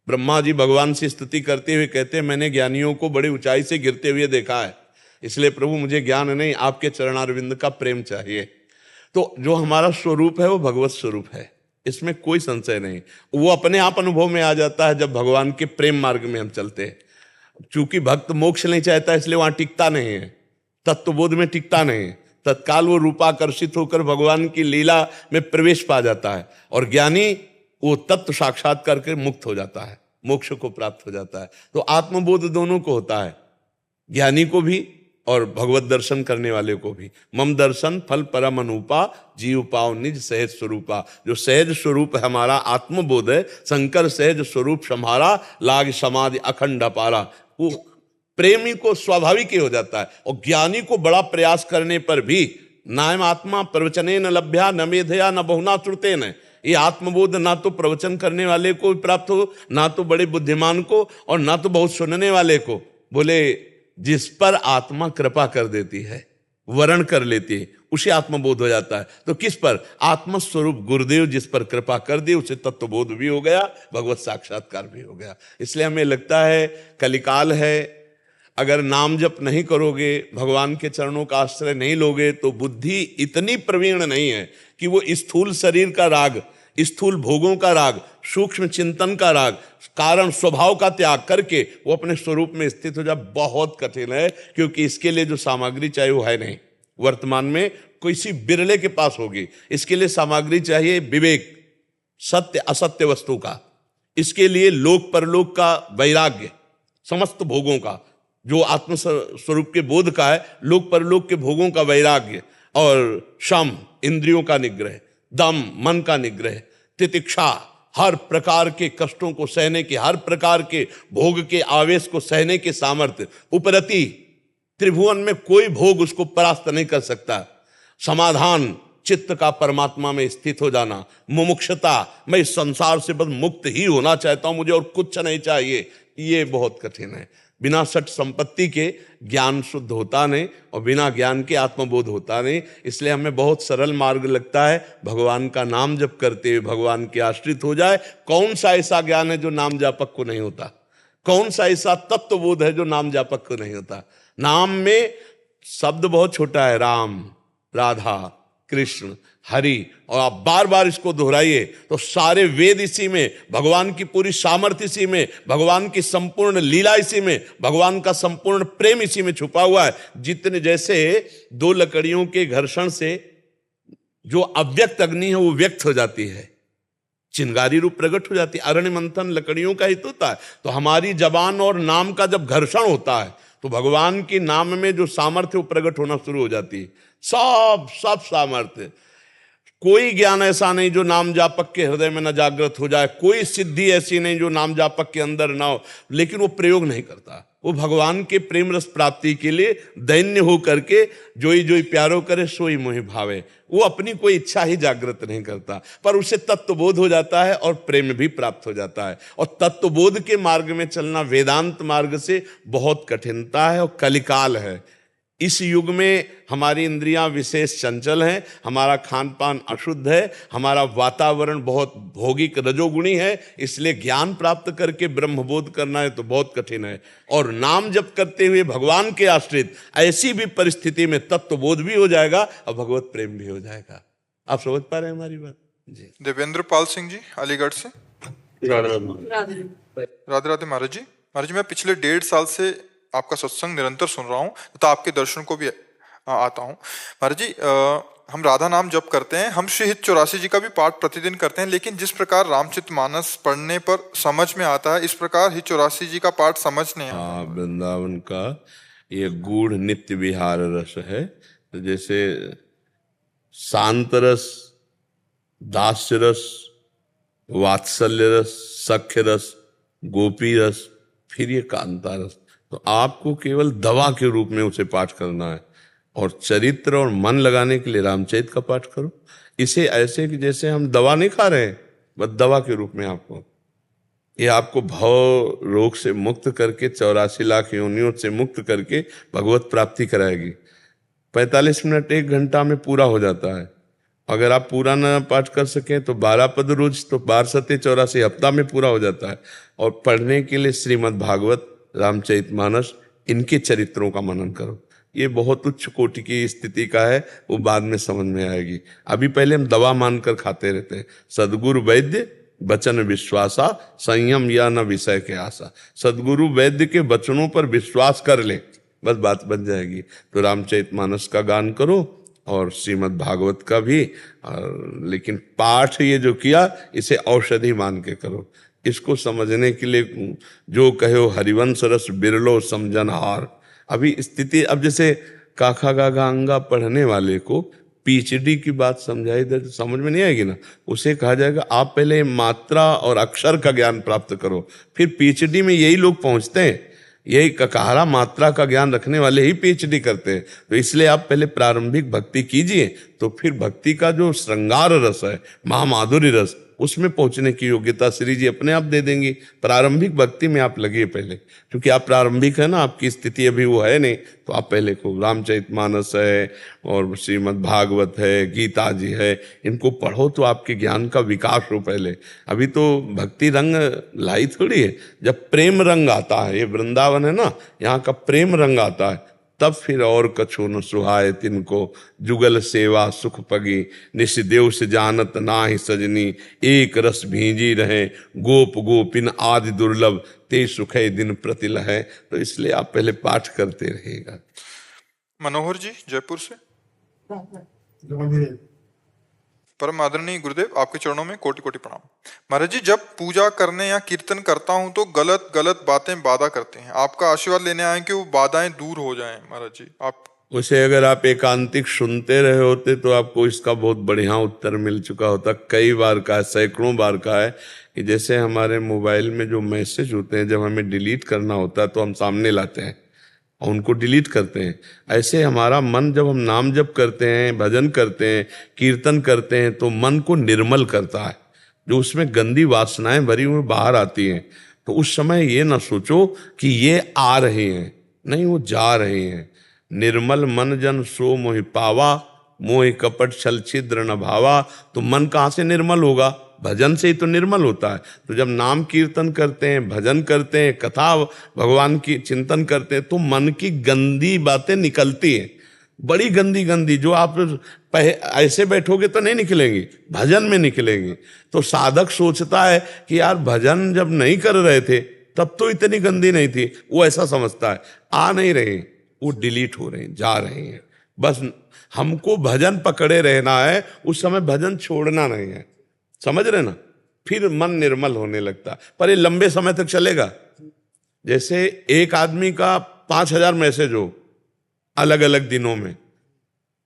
ब्रह्मा जी भगवान से स्तुति करते हुए कहते हैं, मैंने ज्ञानियों को बड़ी ऊंचाई से गिरते हुए देखा है, इसलिए प्रभु मुझे ज्ञान नहीं, आपके चरणारविंद का प्रेम चाहिए। तो जो हमारा स्वरूप है वो भगवत स्वरूप है, इसमें कोई संशय नहीं। वो अपने आप अनुभव में आ जाता है जब भगवान के प्रेम मार्ग में हम चलते हैं। चूंकि भक्त मोक्ष नहीं चाहता, इसलिए वहां टिकता नहीं है, तत्वबोध में टिकता नहीं है। तत्काल वो रूपाकर्षित होकर भगवान की लीला में प्रवेश पा जाता है, और ज्ञानी वो तत्व साक्षात्कार करके मुक्त हो जाता है, मोक्ष को प्राप्त हो जाता है। तो आत्मबोध दोनों को होता है, ज्ञानी को भी और भगवत दर्शन करने वाले को भी। मम दर्शन फल परम अनुपा, जीव पाओ निज सहज स्वरूपा। जो सहज स्वरूप हमारा आत्मबोध है, शंकर सहज स्वरूप सम्हारा, लाग समाधि अखंड अपारा। वो प्रेमी को स्वाभाविक ही हो जाता है। और ज्ञानी को बड़ा प्रयास करने पर भी नायम आत्मा प्रवचने न लभ्या न मेधया न बहुना श्रुते न। ये आत्मबोध ना तो प्रवचन करने वाले को प्राप्त हो, ना तो बड़े बुद्धिमान को, और ना तो बहुत सुनने वाले को। बोले जिस पर आत्मा कृपा कर देती है, वर्ण कर लेती है, उसे आत्मबोध हो जाता है। तो किस पर? आत्मस्वरूप गुरुदेव जिस पर कृपा कर दी, उसे तत्वबोध भी हो गया, भगवत साक्षात्कार भी हो गया। इसलिए हमें लगता है कलिकाल है, अगर नाम जप नहीं करोगे, भगवान के चरणों का आश्रय नहीं लोगे, तो बुद्धि इतनी प्रवीण नहीं है कि वो स्थूल शरीर का राग, स्थूल भोगों का राग, सूक्ष्म चिंतन का राग, कारण स्वभाव का त्याग करके वो अपने स्वरूप में स्थित हो जाए। बहुत कठिन है, क्योंकि इसके लिए जो सामग्री चाहिए वो है नहीं। वर्तमान में किसी बिरले के पास होगी। इसके लिए सामग्री चाहिए विवेक, सत्य असत्य वस्तु का। इसके लिए लोक परलोक का वैराग्य, समस्त भोगों का, जो आत्म स्वरूप के बोध का है, लोक परलोक के भोगों का वैराग्य, और शम इंद्रियों का निग्रह, दम मन का निग्रह, तितिक्षा हर प्रकार के कष्टों को सहने के, हर प्रकार के भोग के आवेश को सहने के सामर्थ्य, उपरति त्रिभुवन में कोई भोग उसको परास्त नहीं कर सकता, समाधान चित्त का परमात्मा में स्थित हो जाना, मुमुक्षता मैं इस संसार से बस मुक्त ही होना चाहता हूं, मुझे और कुछ नहीं चाहिए, ये बहुत कठिन है। बिना सठ संपत्ति के ज्ञान शुद्ध होता नहीं, और बिना ज्ञान के आत्मबोध होता नहीं। इसलिए हमें बहुत सरल मार्ग लगता है, भगवान का नाम जप करते हुए भगवान के आश्रित हो जाए। कौन सा ऐसा ज्ञान है जो नाम जापक को नहीं होता? कौन सा ऐसा तत्वबोध है जो नाम जापक को नहीं होता? नाम में शब्द बहुत छोटा है, राम, राधा, कृष्ण, हरि, और आप बार बार इसको दोहराइए तो सारे वेद इसी में, भगवान की पूरी सामर्थ्य इसी में, भगवान की संपूर्ण लीला इसी में, भगवान का संपूर्ण प्रेम इसी में छुपा हुआ है। जितने जैसे दो लकड़ियों के घर्षण से जो अव्यक्त अग्नि है वो व्यक्त हो जाती है, चिंगारी रूप प्रकट हो जाती है। अरण्य मंथन लकड़ियों का हित होता है। तो हमारी जबान और नाम का जब घर्षण होता है तो भगवान के नाम में जो सामर्थ्य वो प्रकट होना शुरू हो जाती है। सब सामर्थ्य, कोई ज्ञान ऐसा नहीं जो नाम जापक के हृदय में न जागृत हो जाए, कोई सिद्धि ऐसी नहीं जो नाम जापक के अंदर ना हो, लेकिन वो प्रयोग नहीं करता। वो भगवान के प्रेम रस प्राप्ति के लिए दैन्य हो करके जोई जोई प्यारो करे सोई मोहि भावे, वो अपनी कोई इच्छा ही जागृत नहीं करता, पर उसे तत्वबोध हो जाता है और प्रेम भी प्राप्त हो जाता है। और तत्वबोध के मार्ग में चलना वेदांत मार्ग से बहुत कठिनता है और कलिकाल है। इस युग में हमारी इंद्रियां विशेष चंचल हैं, हमारा खान पान अशुद्ध है, हमारा वातावरण बहुत भौगिक रजोगुणी है, इसलिए ज्ञान प्राप्त करके ब्रह्मबोध करना है तो बहुत कठिन है। और नाम जप करते हुए भगवान के आश्रित ऐसी भी परिस्थिति में तत्वबोध भी हो जाएगा और भगवत प्रेम भी हो जाएगा। आप समझ पा रहे हैं हमारी बात जी? देवेंद्र पाल सिंह जी अलीगढ़ से। राधे राधे महाराज जी। महाराज जी, मैं पिछले 1.5 साल से आपका सत्संग निरंतर सुन रहा हूँ तथा आपके दर्शन को भी आता हूँ। महाराज जी, हम राधा नाम जप करते हैं, हम श्री हित 84 जी का भी पाठ प्रतिदिन करते हैं, लेकिन जिस प्रकार रामचरितमानस पढ़ने पर समझ में आता है, इस प्रकार हित 84 जी का पाठ समझ नहीं आता। वृंदावन का ये गूढ़ नित्य विहार रस है। तो जैसे शांत रस, दास्य रस, वात्सल्य रस, सख्य रस, गोपी रस, फिर ये कांता रस, तो आपको केवल दवा के रूप में उसे पाठ करना है। और चरित्र और मन लगाने के लिए रामचरित का पाठ करो। इसे ऐसे कि जैसे हम दवा नहीं खा रहे हैं, बस दवा के रूप में आपको, ये आपको भव रोग से मुक्त करके, 84 लाख योनियों से मुक्त करके भगवत प्राप्ति कराएगी। 45 मिनट 1 घंटा में पूरा हो जाता है। अगर आप पूरा न पाठ कर सकें तो 12 पद रोज, तो 12×7=84 हफ्ता में पूरा हो जाता है। और पढ़ने के लिए श्रीमद् भागवत, रामचरितमानस, इनके चरित्रों का मनन करो। ये बहुत उच्च कोटि की स्थिति का है, वो बाद में समझ में आएगी। अभी पहले हम दवा मानकर खाते रहते हैं। सदगुरु वैद्य वचन विश्वासा, संयम या न विषय के आशा। सदगुरु वैद्य के वचनों पर विश्वास कर ले, बस बात बन जाएगी। तो रामचरितमानस का गान करो और श्रीमद् भागवत का भी। लेकिन पाठ ये जो किया, इसे औषधि मान के करो। इसको समझने के लिए जो कहो हरिवंश रस बिरलो समझनहार, अभी स्थिति, अब जैसे काखा गागा अंगा पढ़ने वाले को पीएचडी की बात समझाई दे तो समझ में नहीं आएगी ना। उसे कहा जाएगा आप पहले मात्रा और अक्षर का ज्ञान प्राप्त करो, फिर पीएचडी में यही लोग पहुंचते हैं। यही ककारा मात्रा का ज्ञान रखने वाले ही पीएचडी करते हैं। तो इसलिए आप पहले प्रारंभिक भक्ति कीजिए, तो फिर भक्ति का जो श्रृंगार रस है, महामाधुरी रस, उसमें पहुंचने की योग्यता श्री जी अपने आप दे देंगी। प्रारंभिक भक्ति में आप लगिए पहले, क्योंकि आप प्रारंभिक है ना, आपकी स्थिति अभी वो है नहीं, तो आप पहले को रामचरितमानस है और श्रीमद् भागवत है, गीता जी है, इनको पढ़ो तो आपके ज्ञान का विकास हो पहले। अभी तो भक्ति रंग लाई थोड़ी है, जब प्रेम रंग आता है, ये वृंदावन है ना, यहाँ का प्रेम रंग आता है, तब फिर और कछु न सुहाए तिनको, जुगल सेवा सुख पगी, निष्देव से जानत नाहि सजनी, एक रस भींजी रहे, गोप गोपिन आदि दुर्लभ, ते सुखे दिन प्रतिल है। तो इसलिए आप पहले पाठ करते रहिएगा। मनोहर जी जयपुर से। परम आदरणीय गुरुदेव, आपके चरणों में कोटि कोटि प्रणाम। महाराज जी, जब पूजा करने या कीर्तन करता हूं तो गलत गलत बातें बाधा करते हैं, आपका आशीर्वाद लेने आए कि वो बाधाएं दूर हो जाएं। महाराज जी, आप उसे अगर आप एकांतिक सुनते रहे होते तो आपको इसका बहुत बढ़िया उत्तर मिल चुका होता। कई बार का है, सैकड़ों बार का है, कि जैसे हमारे मोबाइल में जो मैसेज होते हैं, जब हमें डिलीट करना होता है तो हम सामने लाते हैं और उनको डिलीट करते हैं। ऐसे हमारा मन, जब हम नाम जप करते हैं, भजन करते हैं, कीर्तन करते हैं, तो मन को निर्मल करता है। जो उसमें गंदी वासनाएं भरी हुई बाहर आती हैं, तो उस समय ये ना सोचो कि ये आ रहे हैं, नहीं, वो जा रहे हैं। निर्मल मन जन सो मोहि पावा, मोहि कपट छल छिद्र न भावा। तो मन कहाँ से निर्मल होगा? भजन से ही तो निर्मल होता है। तो जब नाम कीर्तन करते हैं, भजन करते हैं, कथा भगवान की चिंतन करते हैं, तो मन की गंदी बातें निकलती हैं, बड़ी गंदी गंदी, जो आप ऐसे बैठोगे तो नहीं निकलेंगी, भजन में निकलेंगी। तो साधक सोचता है कि यार भजन जब नहीं कर रहे थे तब तो इतनी गंदी नहीं थी, वो ऐसा समझता है। आ नहीं रहे, वो डिलीट हो रहे हैं, जा रहे हैं। बस हमको भजन पकड़े रहना है, उस समय भजन छोड़ना नहीं है, समझ रहे ना? फिर मन निर्मल होने लगता। पर ये लंबे समय तक चलेगा। जैसे एक आदमी का 5000 मैसेज हो अलग अलग दिनों में,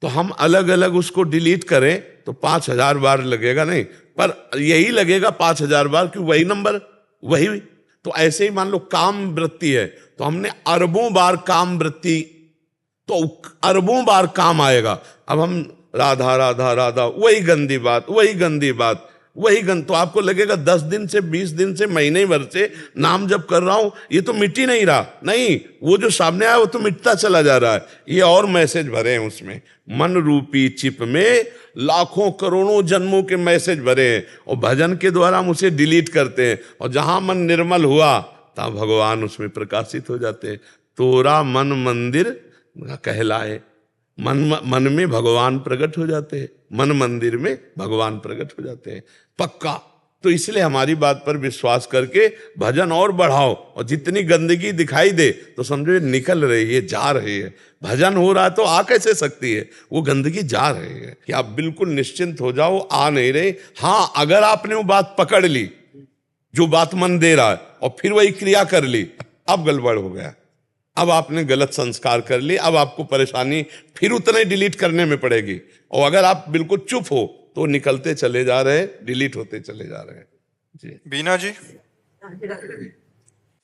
तो हम अलग अलग उसको डिलीट करें तो 5000 बार लगेगा नहीं, पर यही लगेगा 5000 बार, कि वही नंबर वही। तो ऐसे ही मान लो काम वृत्ति है, तो हमने अरबों बार काम वृत्ति, तो अरबों बार काम आएगा। अब हम राधा राधा राधा, वही गंदी बात, वही गंदी बात, वही गंद, तो आपको लगेगा 10 दिन से, 20 दिन से, महीने भर से नाम जब कर रहा हूं, ये तो मिट ही नहीं रहा। नहीं, वो जो सामने आया वो तो मिटता चला जा रहा है। ये और मैसेज भरे हैं उसमें, मन रूपी चिप में लाखों करोड़ों जन्मों के मैसेज भरे हैं, और भजन के द्वारा हम उसे डिलीट करते हैं। और जहां मन निर्मल हुआ, तब भगवान उसमें प्रकाशित हो जाते हैं। तोरा मन मंदिर कहलाए, मन में भगवान प्रकट हो जाते हैं, मन मंदिर में भगवान प्रकट हो जाते हैं, पक्का। तो इसलिए हमारी बात पर विश्वास करके भजन और बढ़ाओ, और जितनी गंदगी दिखाई दे तो समझो ये निकल रही है, जा रही है। भजन हो रहा है तो आ कैसे सकती है? वो गंदगी जा रही है। कि आप बिल्कुल निश्चिंत हो जाओ, आ नहीं रहे। हाँ, अगर आपने वो बात पकड़ ली, जो बात मन दे रहा है, और फिर वही क्रिया कर ली, अब गड़बड़ हो गया, अब आपने गलत संस्कार कर लिए, अब आपको परेशानी फिर उतने डिलीट करने में पड़ेगी। और अगर आप बिल्कुल चुप हो तो निकलते चले जा रहे हैं, डिलीट होते चले जा रहे हैं। जी बीना जी,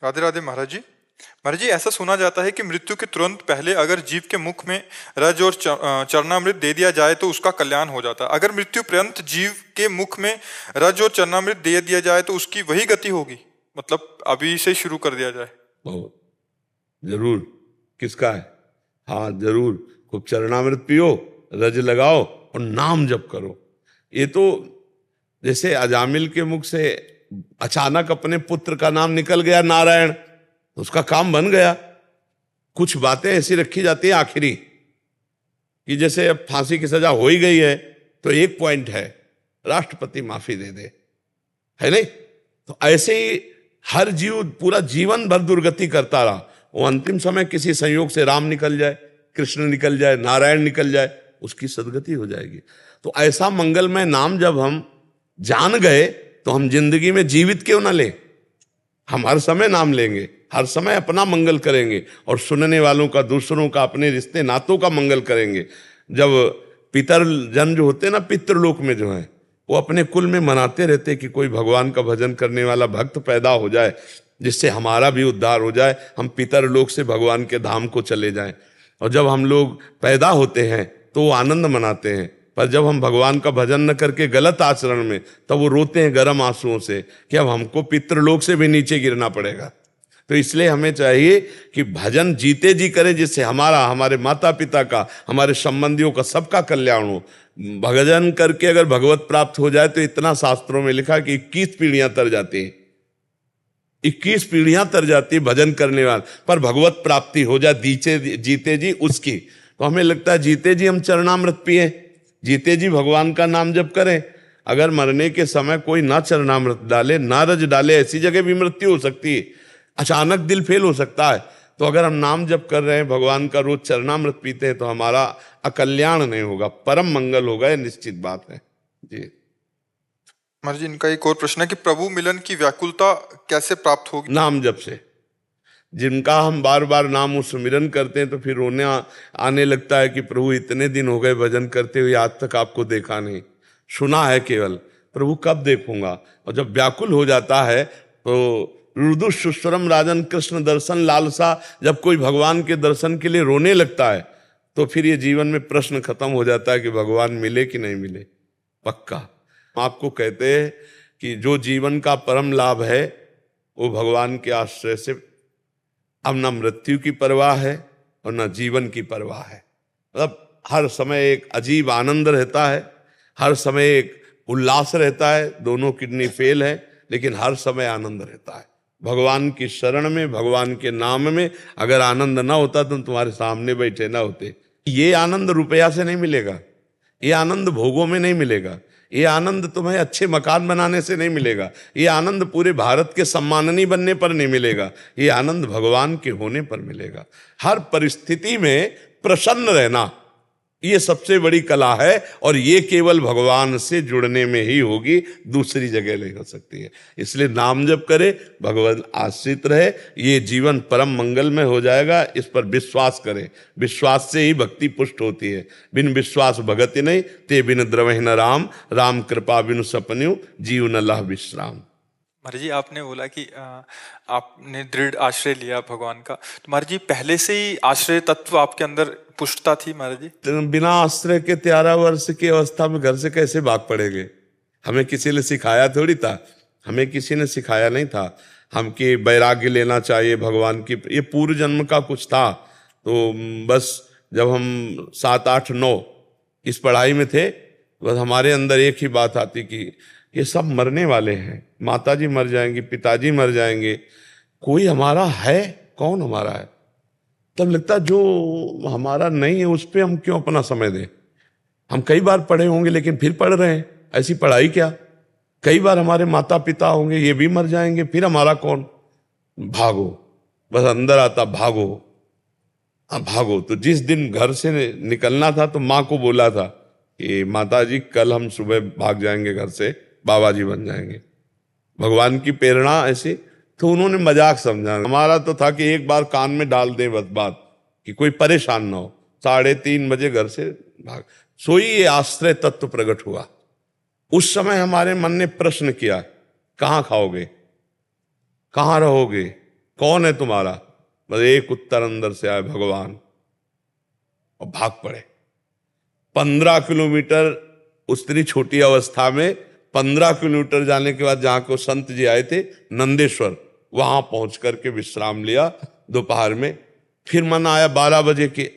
राधे राधे। महाराज जी, महाराज जी, ऐसा सुना जाता है कि मृत्यु के तुरंत पहले अगर जीव के मुख में रज और चरणामृत दे दिया जाए तो उसका कल्याण हो जाता है। अगर मृत्यु पर्यंत जीव के मुख में रज और चरणामृत दे दिया जाए तो उसकी वही गति होगी, मतलब अभी से शुरू कर दिया जाए? बहुत जरूर। किसका है? हाँ जरूर, खूब चरणामृत पियो, रज लगाओ और नाम जप करो। ये तो जैसे अजामिल के मुख से अचानक अपने पुत्र का नाम निकल गया नारायण, तो उसका काम बन गया। कुछ बातें ऐसी रखी जाती है आखिरी, कि जैसे अब फांसी की सजा हो ही गई है तो एक पॉइंट है, राष्ट्रपति माफी दे दे, है नहीं? तो ऐसे ही हर जीव पूरा जीवन भर दुर्गति करता रहा, वो अंतिम समय किसी संयोग से राम निकल जाए, कृष्ण निकल जाए, नारायण निकल जाए, उसकी सदगति हो जाएगी। तो ऐसा मंगलमय नाम जब हम जान गए तो हम जिंदगी में जीवित क्यों ना लें? हम हर समय नाम लेंगे, हर समय अपना मंगल करेंगे और सुनने वालों का, दूसरों का, अपने रिश्ते नातों का मंगल करेंगे। जब पितर जन जो होते हैं ना, पितृलोक में जो है, वो अपने कुल में मनाते रहते कि कोई भगवान का भजन करने वाला भक्त पैदा हो जाए, जिससे हमारा भी उद्धार हो जाए, हम पितरलोक से भगवान के धाम को चले जाएं। और जब हम लोग पैदा होते हैं तो वो आनंद मनाते हैं, पर जब हम भगवान का भजन न करके गलत आचरण में, तब वो रोते हैं गर्म आंसुओं से कि अब हमको पितृलोक से भी नीचे गिरना पड़ेगा। तो इसलिए हमें चाहिए कि भजन जीते जी करें, जिससे हमारा, हमारे माता पिता का, हमारे संबंधियों का, सबका कल्याण हो। भजन करके अगर भगवत प्राप्त हो जाए तो इतना शास्त्रों में लिखा कि 21 पीढ़ियां तर जाती हैं, 21 पीढ़ियां तर जाती है भजन करने वाले, पर भगवत प्राप्ति हो जाए जीते जी उसकी। तो हमें लगता है जीते जी हम चरणामृत पिए, जीते जी भगवान का नाम जप करें। अगर मरने के समय कोई ना चरणामृत डाले, ना रज डाले, ऐसी जगह भी मृत्यु हो सकती है, अचानक दिल फेल हो सकता है। तो अगर हम नाम जप कर रहे हैं, भगवान का रोज चरणामृत पीते हैं, तो हमारा अकल्याण नहीं होगा, परम मंगल होगा, यह निश्चित बात है जी। महाराज जी, इनका एक और प्रश्न है कि प्रभु मिलन की व्याकुलता कैसे प्राप्त होगी? नाम जप से। जिनका हम बार बार नाम सुमिरन करते हैं तो फिर रोने आने लगता है कि प्रभु इतने दिन हो गए भजन करते हुए, आज तक आपको देखा नहीं, सुना है केवल, प्रभु कब देखूंगा। और जब व्याकुल हो जाता है तो रुदु सुस्वरम राजन कृष्ण दर्शन लालसा, जब कोई भगवान के दर्शन के लिए रोने लगता है तो फिर ये जीवन में प्रश्न खत्म हो जाता है कि भगवान मिले कि नहीं मिले। पक्का आपको कहते हैं कि जो जीवन का परम लाभ है वो भगवान के आश्रय से अब न मृत्यु की परवाह है और न जीवन की परवाह है। मतलब हर समय एक अजीब आनंद रहता है, हर समय एक उल्लास रहता है, दोनों किडनी फेल है लेकिन हर समय आनंद रहता है। भगवान की शरण में, भगवान के नाम में अगर आनंद ना होता तो तुम्हारे सामने बैठे ना होते। ये आनंद रुपया से नहीं मिलेगा, ये आनंद भोगों में नहीं मिलेगा, ये आनंद तुम्हें अच्छे मकान बनाने से नहीं मिलेगा, ये आनंद पूरे भारत के सम्माननीय बनने पर नहीं मिलेगा, ये आनंद भगवान के होने पर मिलेगा। हर परिस्थिति में प्रसन्न रहना, ये सबसे बड़ी कला है और ये केवल भगवान से जुड़ने में ही होगी, दूसरी जगह नहीं हो सकती है। इसलिए नाम जप करे, भगवान आश्रित रहे, ये जीवन परम मंगल में हो जाएगा। इस पर विश्वास करें, विश्वास से ही भक्ति पुष्ट होती है। बिन विश्वास भगति नहीं, ते बिन द्रवहि न राम, राम कृपा बिनु सपन्यु, जीव न लह विश्राम। महाराज जी, आपने बोला कि आपने दृढ़ आश्रय लिया भगवान का, तो महाराज जी पहले से ही आश्रय तत्व आपके अंदर पुष्टता थी? महाराज जी बिना आश्रय के 13 वर्ष की अवस्था में घर से कैसे भाग पड़ेंगे? हमें किसी ने सिखाया थोड़ी था, हमें किसी ने सिखाया नहीं था हम कि वैराग्य लेना चाहिए भगवान की, ये पूर्व जन्म का कुछ था। तो बस जब हम 7, 8, 9 इस पढ़ाई में थे, बस हमारे अंदर एक ही बात आती कि ये सब मरने वाले हैं, माताजी मर जाएंगी, पिताजी मर जाएंगे, कोई हमारा है? कौन हमारा है? तब लगता जो हमारा नहीं है उस पर हम क्यों अपना समय दें। हम कई बार पढ़े होंगे लेकिन फिर पढ़ रहे हैं, ऐसी पढ़ाई क्या। कई बार हमारे माता पिता होंगे, ये भी मर जाएंगे, फिर हमारा कौन। भागो, बस अंदर आता भागो, भागो। तो जिस दिन घर से निकलना था तो माँ को बोला था कि माता जी कल हम सुबह भाग जाएंगे घर से, बाबा जी बन जाएंगे। भगवान की प्रेरणा ऐसी, तो उन्होंने मजाक समझा। हमारा तो था कि एक बार कान में डाल दे बस बात, कि कोई परेशान ना हो। 3:30 बजे घर से भाग, सोई ये आश्रय तत्व प्रकट हुआ। उस समय हमारे मन ने प्रश्न किया, कहाँ खाओगे, कहाँ रहोगे, कौन है तुम्हारा? बस एक उत्तर अंदर से आया, भगवान, और भाग पड़े। 15 किलोमीटर उतनी छोटी अवस्था में 15 किलोमीटर जाने के बाद जहां को संत जी आए थे नंदेश्वर, वहां पहुंच करके विश्राम लिया दोपहर में। फिर मन आया 12 बजे के,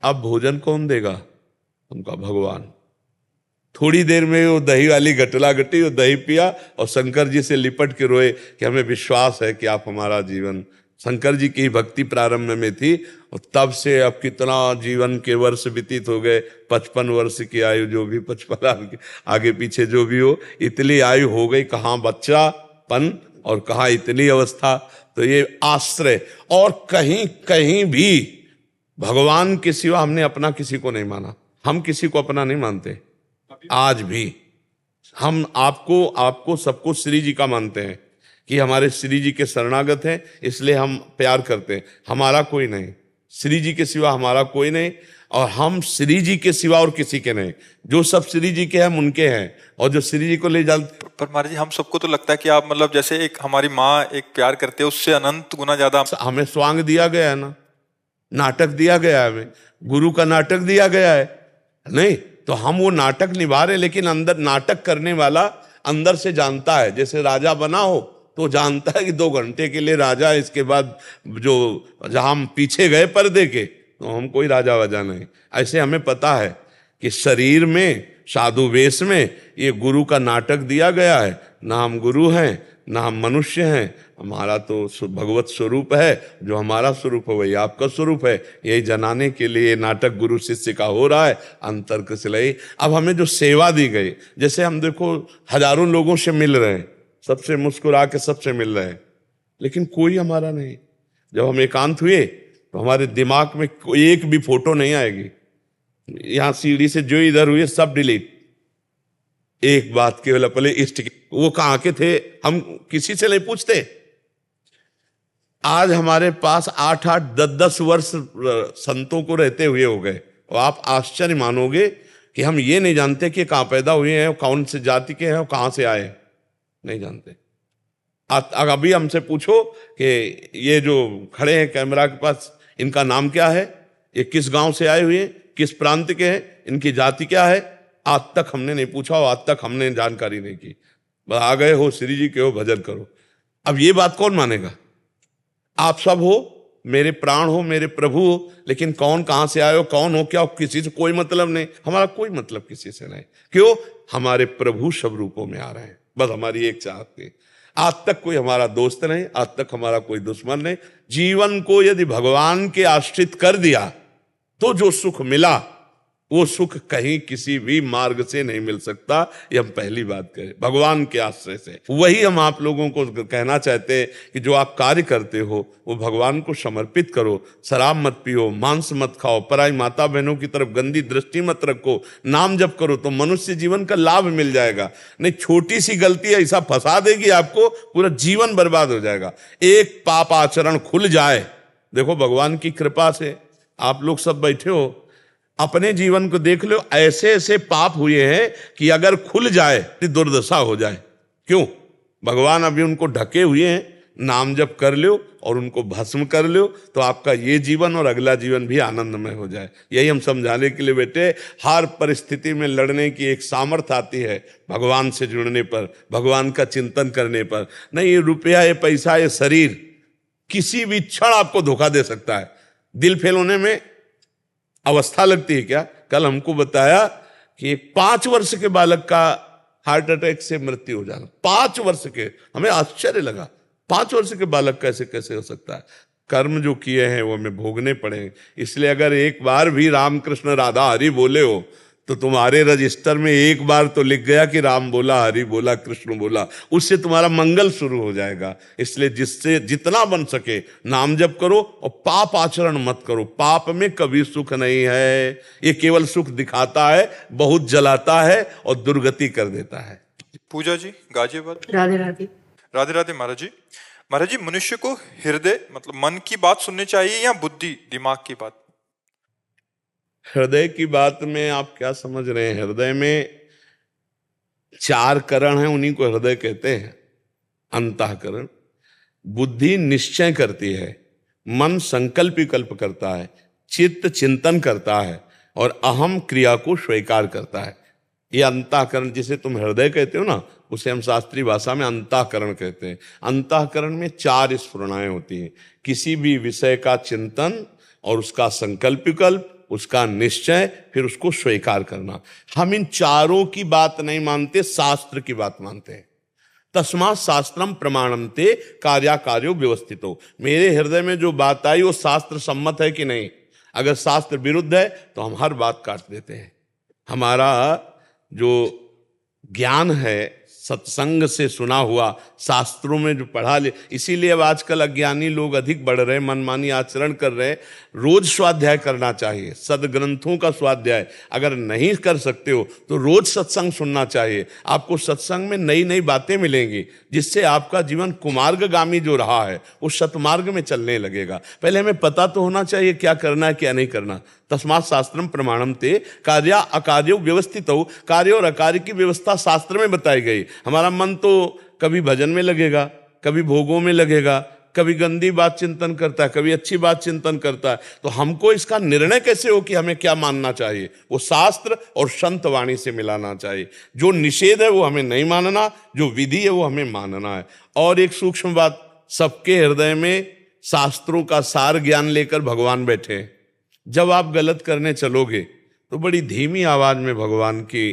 अब भोजन कौन देगा? उनका भगवान। थोड़ी देर में वो दही वाली गटला गटी, वो दही पिया और शंकर जी से लिपट के रोए कि हमें विश्वास है कि आप हमारा जीवन। शंकर जी की भक्ति प्रारंभ में थी और तब से अब कितना जीवन के वर्ष व्यतीत हो गए, 55 वर्ष की आयु, जो भी 55 आगे पीछे जो भी हो, इतनी आयु हो गई, कहाँ बच्चापन और कहाँ इतनी अवस्था। तो ये आश्रय, और कहीं कहीं भी भगवान के सिवा हमने अपना किसी को नहीं माना। हम किसी को अपना नहीं मानते आज भी। हम आपको सबको श्री जी का मानते हैं, कि हमारे श्री जी के शरणागत हैं इसलिए हम प्यार करते हैं। हमारा कोई नहीं, श्री जी के सिवा हमारा कोई नहीं, और हम श्री जी के सिवा और किसी के नहीं। जो सब श्री जी के हैं उनके हैं, और जो श्री जी को ले जाते। पर महाराज जी हम सबको तो लगता है कि आप मतलब जैसे एक हमारी माँ एक प्यार करते हैं उससे अनंत गुना ज्यादा हमें स्वांग दिया गया है ना, नाटक दिया गया है, हमें गुरु का नाटक दिया गया है नहीं, तो हम वो नाटक निभा रहे, लेकिन अंदर नाटक करने वाला अंदर से जानता है। जैसे राजा बना हो तो जानता है कि 2 घंटे के लिए राजा, इसके बाद जो जहां हम पीछे गए पर्दे के तो हम कोई राजा वजा नहीं। ऐसे हमें पता है कि शरीर में साधु वेश में ये गुरु का नाटक दिया गया है। ना हम गुरु हैं ना हम मनुष्य हैं, हमारा तो भगवत स्वरूप है, जो हमारा स्वरूप है वही आपका स्वरूप है। यही जनाने के लिए नाटक गुरु शिष्य का हो रहा है, अंतर के सिलाई। अब हमें जो सेवा दी गई, जैसे हम देखो हजारों लोगों से मिल रहे हैं, सबसे मुस्कुरा के सबसे मिल रहे हैं, लेकिन कोई हमारा नहीं। जब हम एकांत हुए तो हमारे दिमाग में एक भी फोटो नहीं आएगी। यहां सीढ़ी से जो इधर हुए सब डिलीट। एक बात केवल पहले इष्ट, वो कहां के थे हम किसी से नहीं पूछते। आज हमारे पास 8-8, 10-10 वर्ष संतों को रहते हुए हो गए, और आप आश्चर्य मानोगे कि हम ये नहीं जानते कि कहां पैदा हुए हैं, कौन से जाति के हैं और कहां से आए, नहीं जानते। अभी हमसे पूछो कि ये जो खड़े हैं कैमरा के पास, इनका नाम क्या है, ये किस गांव से आए हुए हैं, किस प्रांत के हैं, इनकी जाति क्या है, आज तक हमने नहीं पूछा और आज तक हमने जानकारी नहीं की। बस आ गए हो, श्री जी के हो, भजन करो। अब ये बात कौन मानेगा? आप सब हो, मेरे प्राण हो, मेरे प्रभु हो, लेकिन कौन कहां से आए हो, कौन हो, क्या हो, किसी से कोई मतलब नहीं। हमारा कोई मतलब किसी से नहीं। क्यों? हमारे प्रभु सब रूपों में आ रहे हैं। बस हमारी एक चाहत थी। आज तक कोई हमारा दोस्त नहीं, आज तक हमारा कोई दुश्मन नहीं। जीवन को यदि भगवान के आश्रित कर दिया तो जो सुख मिला वो सुख कहीं किसी भी मार्ग से नहीं मिल सकता। ये हम पहली बात करें, भगवान के आश्रय से। वही हम आप लोगों को कहना चाहते हैं कि जो आप कार्य करते हो वो भगवान को समर्पित करो। शराब मत पियो, मांस मत खाओ, पराई माता बहनों की तरफ गंदी दृष्टि मत रखो, नाम जप करो तो मनुष्य जीवन का लाभ मिल जाएगा। नहीं, छोटी सी गलती ऐसा फंसा देगी आपको, पूरा जीवन बर्बाद हो जाएगा। एक पाप आचरण खुल जाए, देखो भगवान की कृपा से आप लोग सब बैठे हो, अपने जीवन को देख लो, ऐसे ऐसे पाप हुए हैं कि अगर खुल जाए तो दुर्दशा हो जाए। क्यों? भगवान अभी उनको ढके हुए हैं। नाम जप कर लो और उनको भस्म कर लो तो आपका ये जीवन और अगला जीवन भी आनंदमय हो जाए। यही हम समझाने के लिए बेटे, हर परिस्थिति में लड़ने की एक सामर्थ्य आती है भगवान से जुड़ने पर, भगवान का चिंतन करने पर। नहीं, ये रुपया, ये पैसा, ये शरीर किसी भी क्षण आपको धोखा दे सकता है। दिल फेल होने में अवस्था लगती है क्या? कल हमको बताया कि एक 5 वर्ष के बालक का हार्ट अटैक से मृत्यु हो जाना। 5 वर्ष के, हमें आश्चर्य लगा, 5 वर्ष के बालक कैसे कैसे हो सकता है? कर्म जो किए हैं वो हमें भोगने पड़े। इसलिए अगर एक बार भी रामकृष्ण राधा हरि बोले हो तो तुम्हारे रजिस्टर में एक बार तो लिख गया कि राम बोला, हरि बोला, कृष्ण बोला, उससे तुम्हारा मंगल शुरू हो जाएगा। इसलिए जिससे जितना बन सके नाम जप करो और पाप आचरण मत करो। पाप में कभी सुख नहीं है, ये केवल सुख दिखाता है, बहुत जलाता है और दुर्गति कर देता है। पूजा जी गाजियाबाद। राधे राधे। राधे राधे महाराज जी। महाराज जी, मनुष्य को हृदय मतलब मन की बात सुननी चाहिए या बुद्धि दिमाग की बात? हृदय की बात में आप क्या समझ रहे हैं? हृदय में 4 करण हैं, उन्हीं को हृदय कहते हैं। अंतःकरण, बुद्धि निश्चय करती है, मन संकल्प विकल्प करता है, चित्त चिंतन करता है और अहम क्रिया को स्वीकार करता है। ये अंतःकरण जिसे तुम हृदय कहते हो ना, उसे हम शास्त्रीय भाषा में अंतःकरण कहते हैं। अंतःकरण में 4 स्फुरणाएं होती हैं। किसी भी विषय का चिंतन और उसका संकल्प विकल्प, उसका निश्चय, फिर उसको स्वीकार करना। हम इन चारों की बात नहीं मानते, शास्त्र की बात मानते हैं। तस्मात् शास्त्रम प्रमाणन्ते कार्याकार्यो व्यवस्थितो। मेरे हृदय में जो बात आई वो शास्त्र सम्मत है कि नहीं? अगर शास्त्र विरुद्ध है तो हम हर बात काट देते हैं। हमारा जो ज्ञान है सत्संग से सुना हुआ, शास्त्रों में जो पढ़ा ले। इसीलिए अब आजकल अज्ञानी लोग अधिक बढ़ रहे हैं, मनमानी आचरण कर रहे हैं। रोज स्वाध्याय करना चाहिए, सदग्रंथों का स्वाध्याय। अगर नहीं कर सकते हो तो रोज सत्संग सुनना चाहिए। आपको सत्संग में नई नई बातें मिलेंगी, जिससे आपका जीवन कुमार्गगामी जो रहा है वो सतमार्ग में चलने लगेगा। पहले हमें पता तो होना चाहिए क्या करना है क्या नहीं करना। तस्मात् शास्त्रम प्रमाणम ते कार्या अकार्यो व्यवस्थित हो। कार्य और अकार्य की व्यवस्था शास्त्र में बताई गई। हमारा मन तो कभी भजन में लगेगा, कभी भोगों में लगेगा, कभी गंदी बात चिंतन करता है, कभी अच्छी बात चिंतन करता है। तो हमको इसका निर्णय कैसे हो कि हमें क्या मानना चाहिए? वो शास्त्र और संत वाणी से मिलाना चाहिए। जो निषेध है वो हमें नहीं मानना, जो विधि है वो हमें मानना है। और एक सूक्ष्म बात, सबके हृदय में शास्त्रों का सार ज्ञान लेकर भगवान बैठे हैं। जब आप गलत करने चलोगे तो बड़ी धीमी आवाज में भगवान की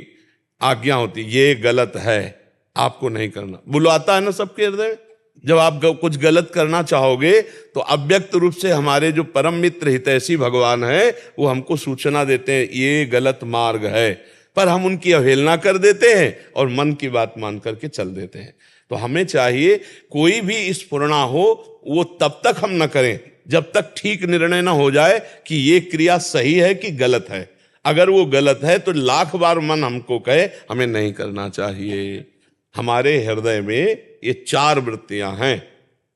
आज्ञा होती, ये गलत है, आपको नहीं करना। बुलाता है ना सबके हृदय में। जब आप कुछ गलत करना चाहोगे तो अव्यक्त रूप से हमारे जो परम मित्र हितैषी भगवान है वो हमको सूचना देते हैं, ये गलत मार्ग है। पर हम उनकी अवहेलना कर देते हैं और मन की बात मान करके चल देते हैं। तो हमें चाहिए कोई भी स्फुरणा हो वो तब तक हम न करें जब तक ठीक निर्णय ना हो जाए कि ये क्रिया सही है कि गलत है। अगर वो गलत है तो लाख बार मन हमको कहे हमें नहीं करना चाहिए। हमारे हृदय में ये 4 वृत्तियां हैं,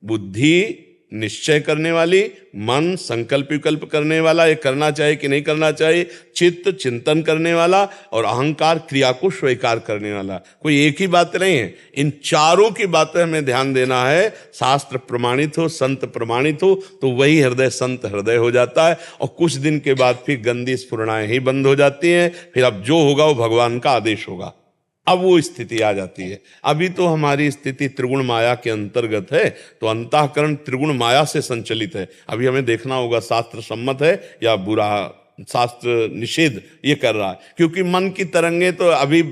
बुद्धि निश्चय करने वाली, मन संकल्प विकल्प करने वाला, ये करना चाहिए कि नहीं करना चाहिए, चित्त चिंतन करने वाला, और अहंकार क्रिया को स्वीकार करने वाला। कोई एक ही बात नहीं है, इन चारों की बातें हमें ध्यान देना है। शास्त्र प्रमाणित हो, संत प्रमाणित हो तो वही हृदय संत हृदय हो जाता है। और कुछ दिन के बाद फिर गंदी स्फुरणाएं ही बंद हो जाती हैं। फिर अब जो होगा वो भगवान का आदेश होगा। अब वो स्थिति आ जाती है। अभी तो हमारी स्थिति त्रिगुण माया के अंतर्गत है, तो अंतःकरण त्रिगुण माया से संचलित है। अभी हमें देखना होगा शास्त्र सम्मत है या बुरा, शास्त्र निषेध ये कर रहा है। क्योंकि मन की तरंगे तो अभी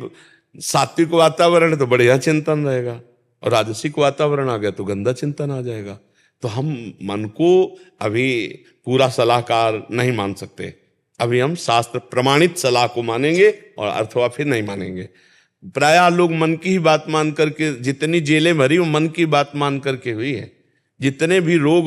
सात्विक वातावरण है तो बढ़िया चिंतन रहेगा, और राजसिक वातावरण आ गया तो गंदा चिंतन आ जाएगा। तो हम मन को अभी पूरा सलाहकार नहीं मान सकते। अभी हम शास्त्र प्रमाणित सलाह को मानेंगे और अथवा फिर नहीं मानेंगे। प्रायः लोग मन की ही बात मान करके, जितनी जेलें भरी वो मन की बात मान करके हुई है। जितने भी रोग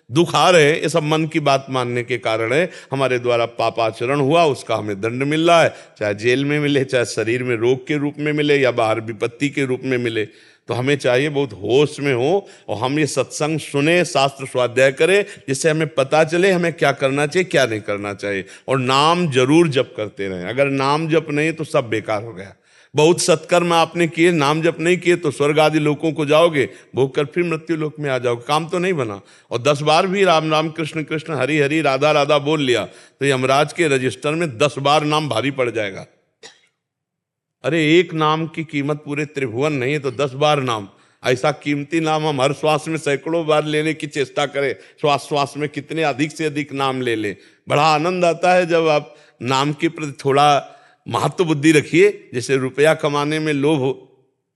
दुख आ रहे हैं ये सब मन की बात मानने के कारण है। हमारे द्वारा पापाचरण हुआ, उसका हमें दंड मिल रहा है, चाहे जेल में मिले, चाहे शरीर में रोग के रूप में मिले, या बाहर विपत्ति के रूप में मिले। तो हमें चाहिए बहुत होश में हो और हम ये सत्संग सुने, शास्त्र स्वाध्याय करें, जिससे हमें पता चले हमें क्या करना चाहिए क्या नहीं करना चाहिए। और नाम जरूर जप करते रहें। अगर नाम जप नहीं तो सब बेकार हो गया। बहुत सत्कर्म आपने किए, नाम जप नहीं किए तो स्वर्ग आदि लोकों को जाओगे, भोग कर फिर मृत्यु लोक में आ जाओगे, काम तो नहीं बना। और 10 बार भी राम राम कृष्ण कृष्ण हरि हरि राधा राधा बोल लिया तो यमराज के रजिस्टर में 10 बार नाम भारी पड़ जाएगा। अरे एक नाम की कीमत पूरे त्रिभुवन नहीं है, तो 10 बार नाम, ऐसा कीमती नाम हम हर श्वास में सैकड़ों बार लेने की चेष्टा करें। श्वास श्वास में कितने अधिक से अधिक नाम ले ले। बड़ा आनंद आता है जब आप नाम के प्रति थोड़ा महत्व बुद्धि रखिए। जैसे रुपया कमाने में लोभ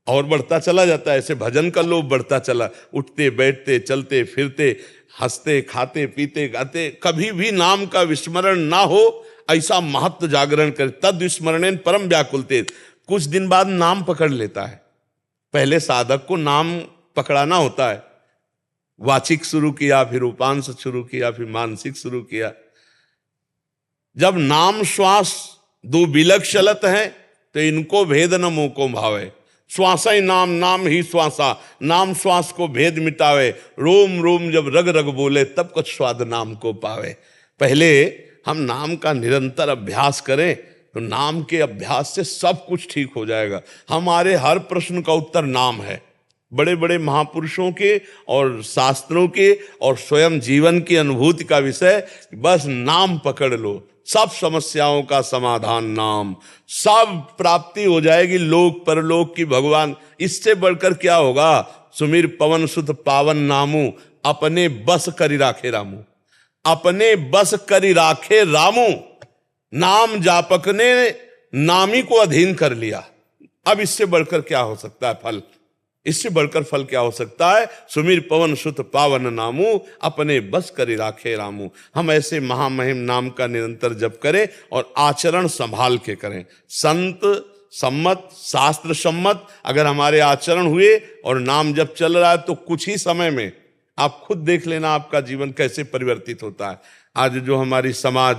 और बढ़ता चला जाता है, ऐसे भजन का लोभ बढ़ता चला। उठते बैठते चलते फिरते हंसते खाते पीते गाते कभी भी नाम का विस्मरण ना हो, ऐसा महत्व जागरण कर। तद विस्मरणेन परम व्याकुलते। कुछ दिन बाद नाम पकड़ लेता है। पहले साधक को नाम पकड़ाना होता है। वाचिक शुरू किया, फिर उपांश शुरू किया, फिर मानसिक शुरू किया। जब नाम श्वास 2 बिलक चलत है तो इनको भेद न मुँह को भावे। श्वासा ही नाम, नाम ही श्वासा, नाम श्वास को भेद मिटावे। रोम रोम जब रग रग बोले तब कुछ स्वाद नाम को पावे। पहले हम नाम का निरंतर अभ्यास करें तो नाम के अभ्यास से सब कुछ ठीक हो जाएगा। हमारे हर प्रश्न का उत्तर नाम है। बड़े बड़े महापुरुषों के और शास्त्रों के और स्वयं जीवन की अनुभूति का विषय, बस नाम पकड़ लो, सब समस्याओं का समाधान नाम, सब प्राप्ति हो जाएगी लोक परलोक की। भगवान इससे बढ़कर क्या होगा? सुमिर पवन सुत पावन नामू, अपने बस करी राखे रामू, अपने बस करी राखे रामू। नाम जापक ने नामी को अधीन कर लिया। अब इससे बढ़कर क्या हो सकता है फल? इससे बढ़कर फल क्या हो सकता है? सुमिर पवन सुत पावन नामू, अपने बस करी राखे रामू। हम ऐसे महामहिम नाम का निरंतर जप करें और आचरण संभाल के करें। संत सम्मत, शास्त्र सम्मत अगर हमारे आचरण हुए और नाम जब चल रहा है तो कुछ ही समय में आप खुद देख लेना आपका जीवन कैसे परिवर्तित होता है। आज जो हमारी समाज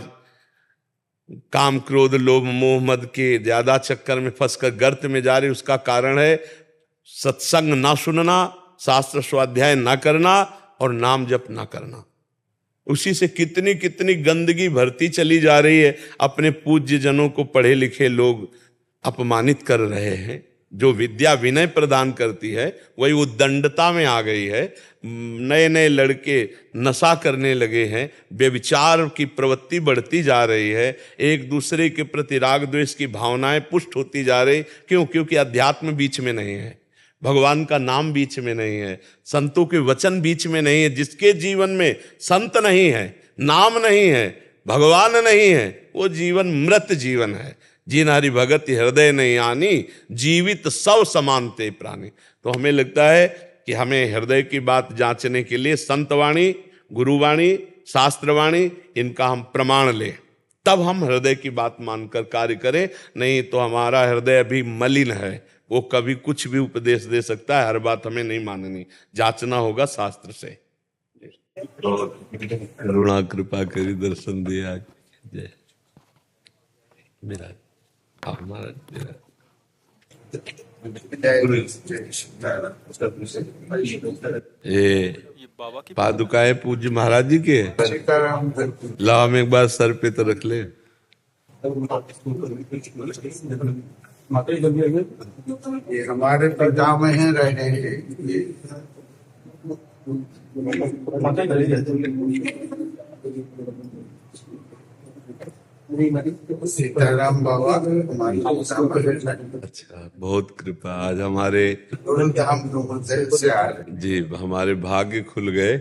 काम, क्रोध, लोभ, मोह, मद के ज्यादा चक्कर में फंसकर गर्त में जा रही, उसका कारण है सत्संग ना सुनना, शास्त्र स्वाध्याय ना करना और नाम जप ना करना। उसी से कितनी कितनी गंदगी भरती चली जा रही है। अपने पूज्य जनों को पढ़े लिखे लोग अपमानित कर रहे हैं। जो विद्या विनय प्रदान करती है वही उद्दंडता में आ गई है। नए नए लड़के नशा करने लगे हैं, व्यभिचार की प्रवृत्ति बढ़ती जा रही है, एक दूसरे के प्रति राग द्वेष की भावनाएं पुष्ट होती जा रही। क्यों? क्योंकि अध्यात्म बीच में नहीं है, भगवान का नाम बीच में नहीं है, संतों के वचन बीच में नहीं है। जिसके जीवन में संत नहीं है, नाम नहीं है, भगवान नहीं है, वो जीवन मृत जीवन है। जिन हरि भगत हृदय नहीं आनी, जीवित सब समानते प्राणी। तो हमें लगता है कि हमें हृदय की बात जांचने के लिए संतवाणी, गुरुवाणी, शास्त्रवाणी, इनका हम प्रमाण लें, तब हम हृदय की बात मानकर कार्य करें। नहीं तो हमारा हृदय अभी मलिन है, वो कभी कुछ भी उपदेश दे सकता है। हर बात हमें नहीं माननी, जांचना होगा शास्त्र से। करुणा कृपा करी दर्शन दिया। जय मेरा हमारा ये पादुकाएं पूज्य महाराज जी के लाओ, हम एक बार सर पे तो रख ले। ये हमारे पिता में है रहे हैं। सीताराम बाबा हमारे। अच्छा, बहुत कृपा। आज हमारे हम से आ रहे जी, हमारे भाग्य खुल गए।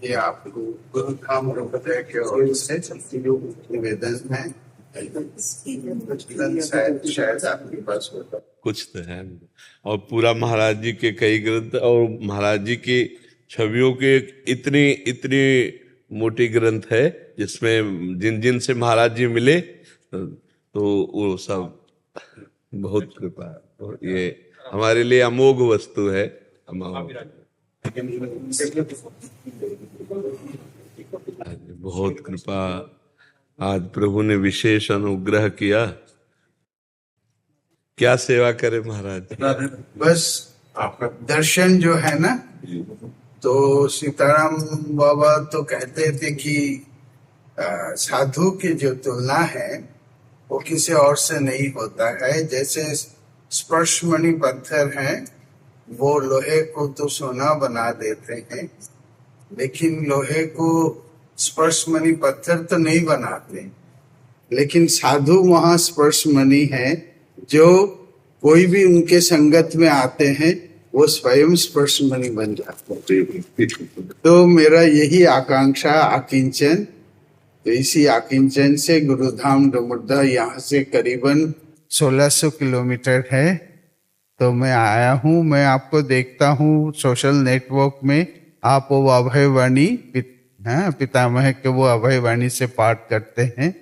ये आपको गुरुधाम हृदय के ओर से निवेदन है। शायद आपके पास होता कुछ तो है। और पूरा महाराज जी के कई ग्रंथ और महाराज जी की छवियों के इतनी इतनी मोटी ग्रंथ है, जिसमें जिन जिन से महाराज जी मिले तो वो सब बहुत कृपा। और ये हमारे लिए अमोघ वस्तु है। बहुत कृपा। आज प्रभु ने विशेष अनुग्रह किया। क्या सेवा करे महाराज? बस आपका दर्शन जो है ना, तो सीताराम बाबा तो कहते थे कि साधु की जो तुलना है वो किसी और से नहीं होता है। जैसे स्पर्शमणि पत्थर है, वो लोहे को तो सोना बना देते हैं, लेकिन लोहे को स्पर्शमणि पत्थर तो नहीं बनाते। लेकिन साधु वहाँ स्पर्शमणि है, जो कोई भी उनके संगत में आते हैं वो स्वयं स्पर्शमणि बन जाते हैं। तो मेरा यही आकांक्षा आकिंचन। तो इसी आकिंचन से गुरुधाम डुमरदा यहाँ से करीबन 1600 किलोमीटर है। तो मैं आया हूँ, मैं आपको देखता हूँ सोशल नेटवर्क में। आप वो अभयवाणी पितामह के वो अभयवाणी से पाठ करते हैं।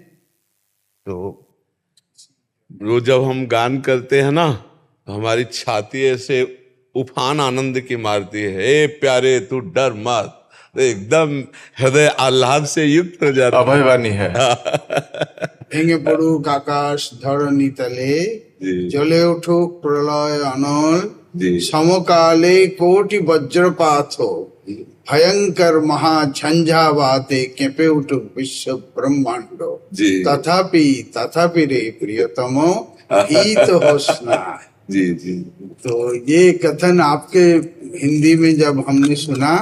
तो वो जब हम गान करते हैं ना, तो हमारी छाती ऐसे उफान आनंद की मारती है। ए प्यारे तू डर मत, एकदम हृदय आह्लाद से युक्त हो जाता। अभयवाणी है। ভেঙে পড়ুক আকাশ ধরণী তলে, জ্বলে উঠুক প্রলয় অনল, সমকালে কোটি বজ্রপাত, ভয়ঙ্কর মহা ঝঞ্ঝাবাতে কেঁপে উঠুক বিশ্ব ব্রহ্মাণ্ড। তথাপি তথাপি রে প্রিয়তম ভীত হোস না। जी जी। तो ये कथन आपके हिंदी में जब हमने सुना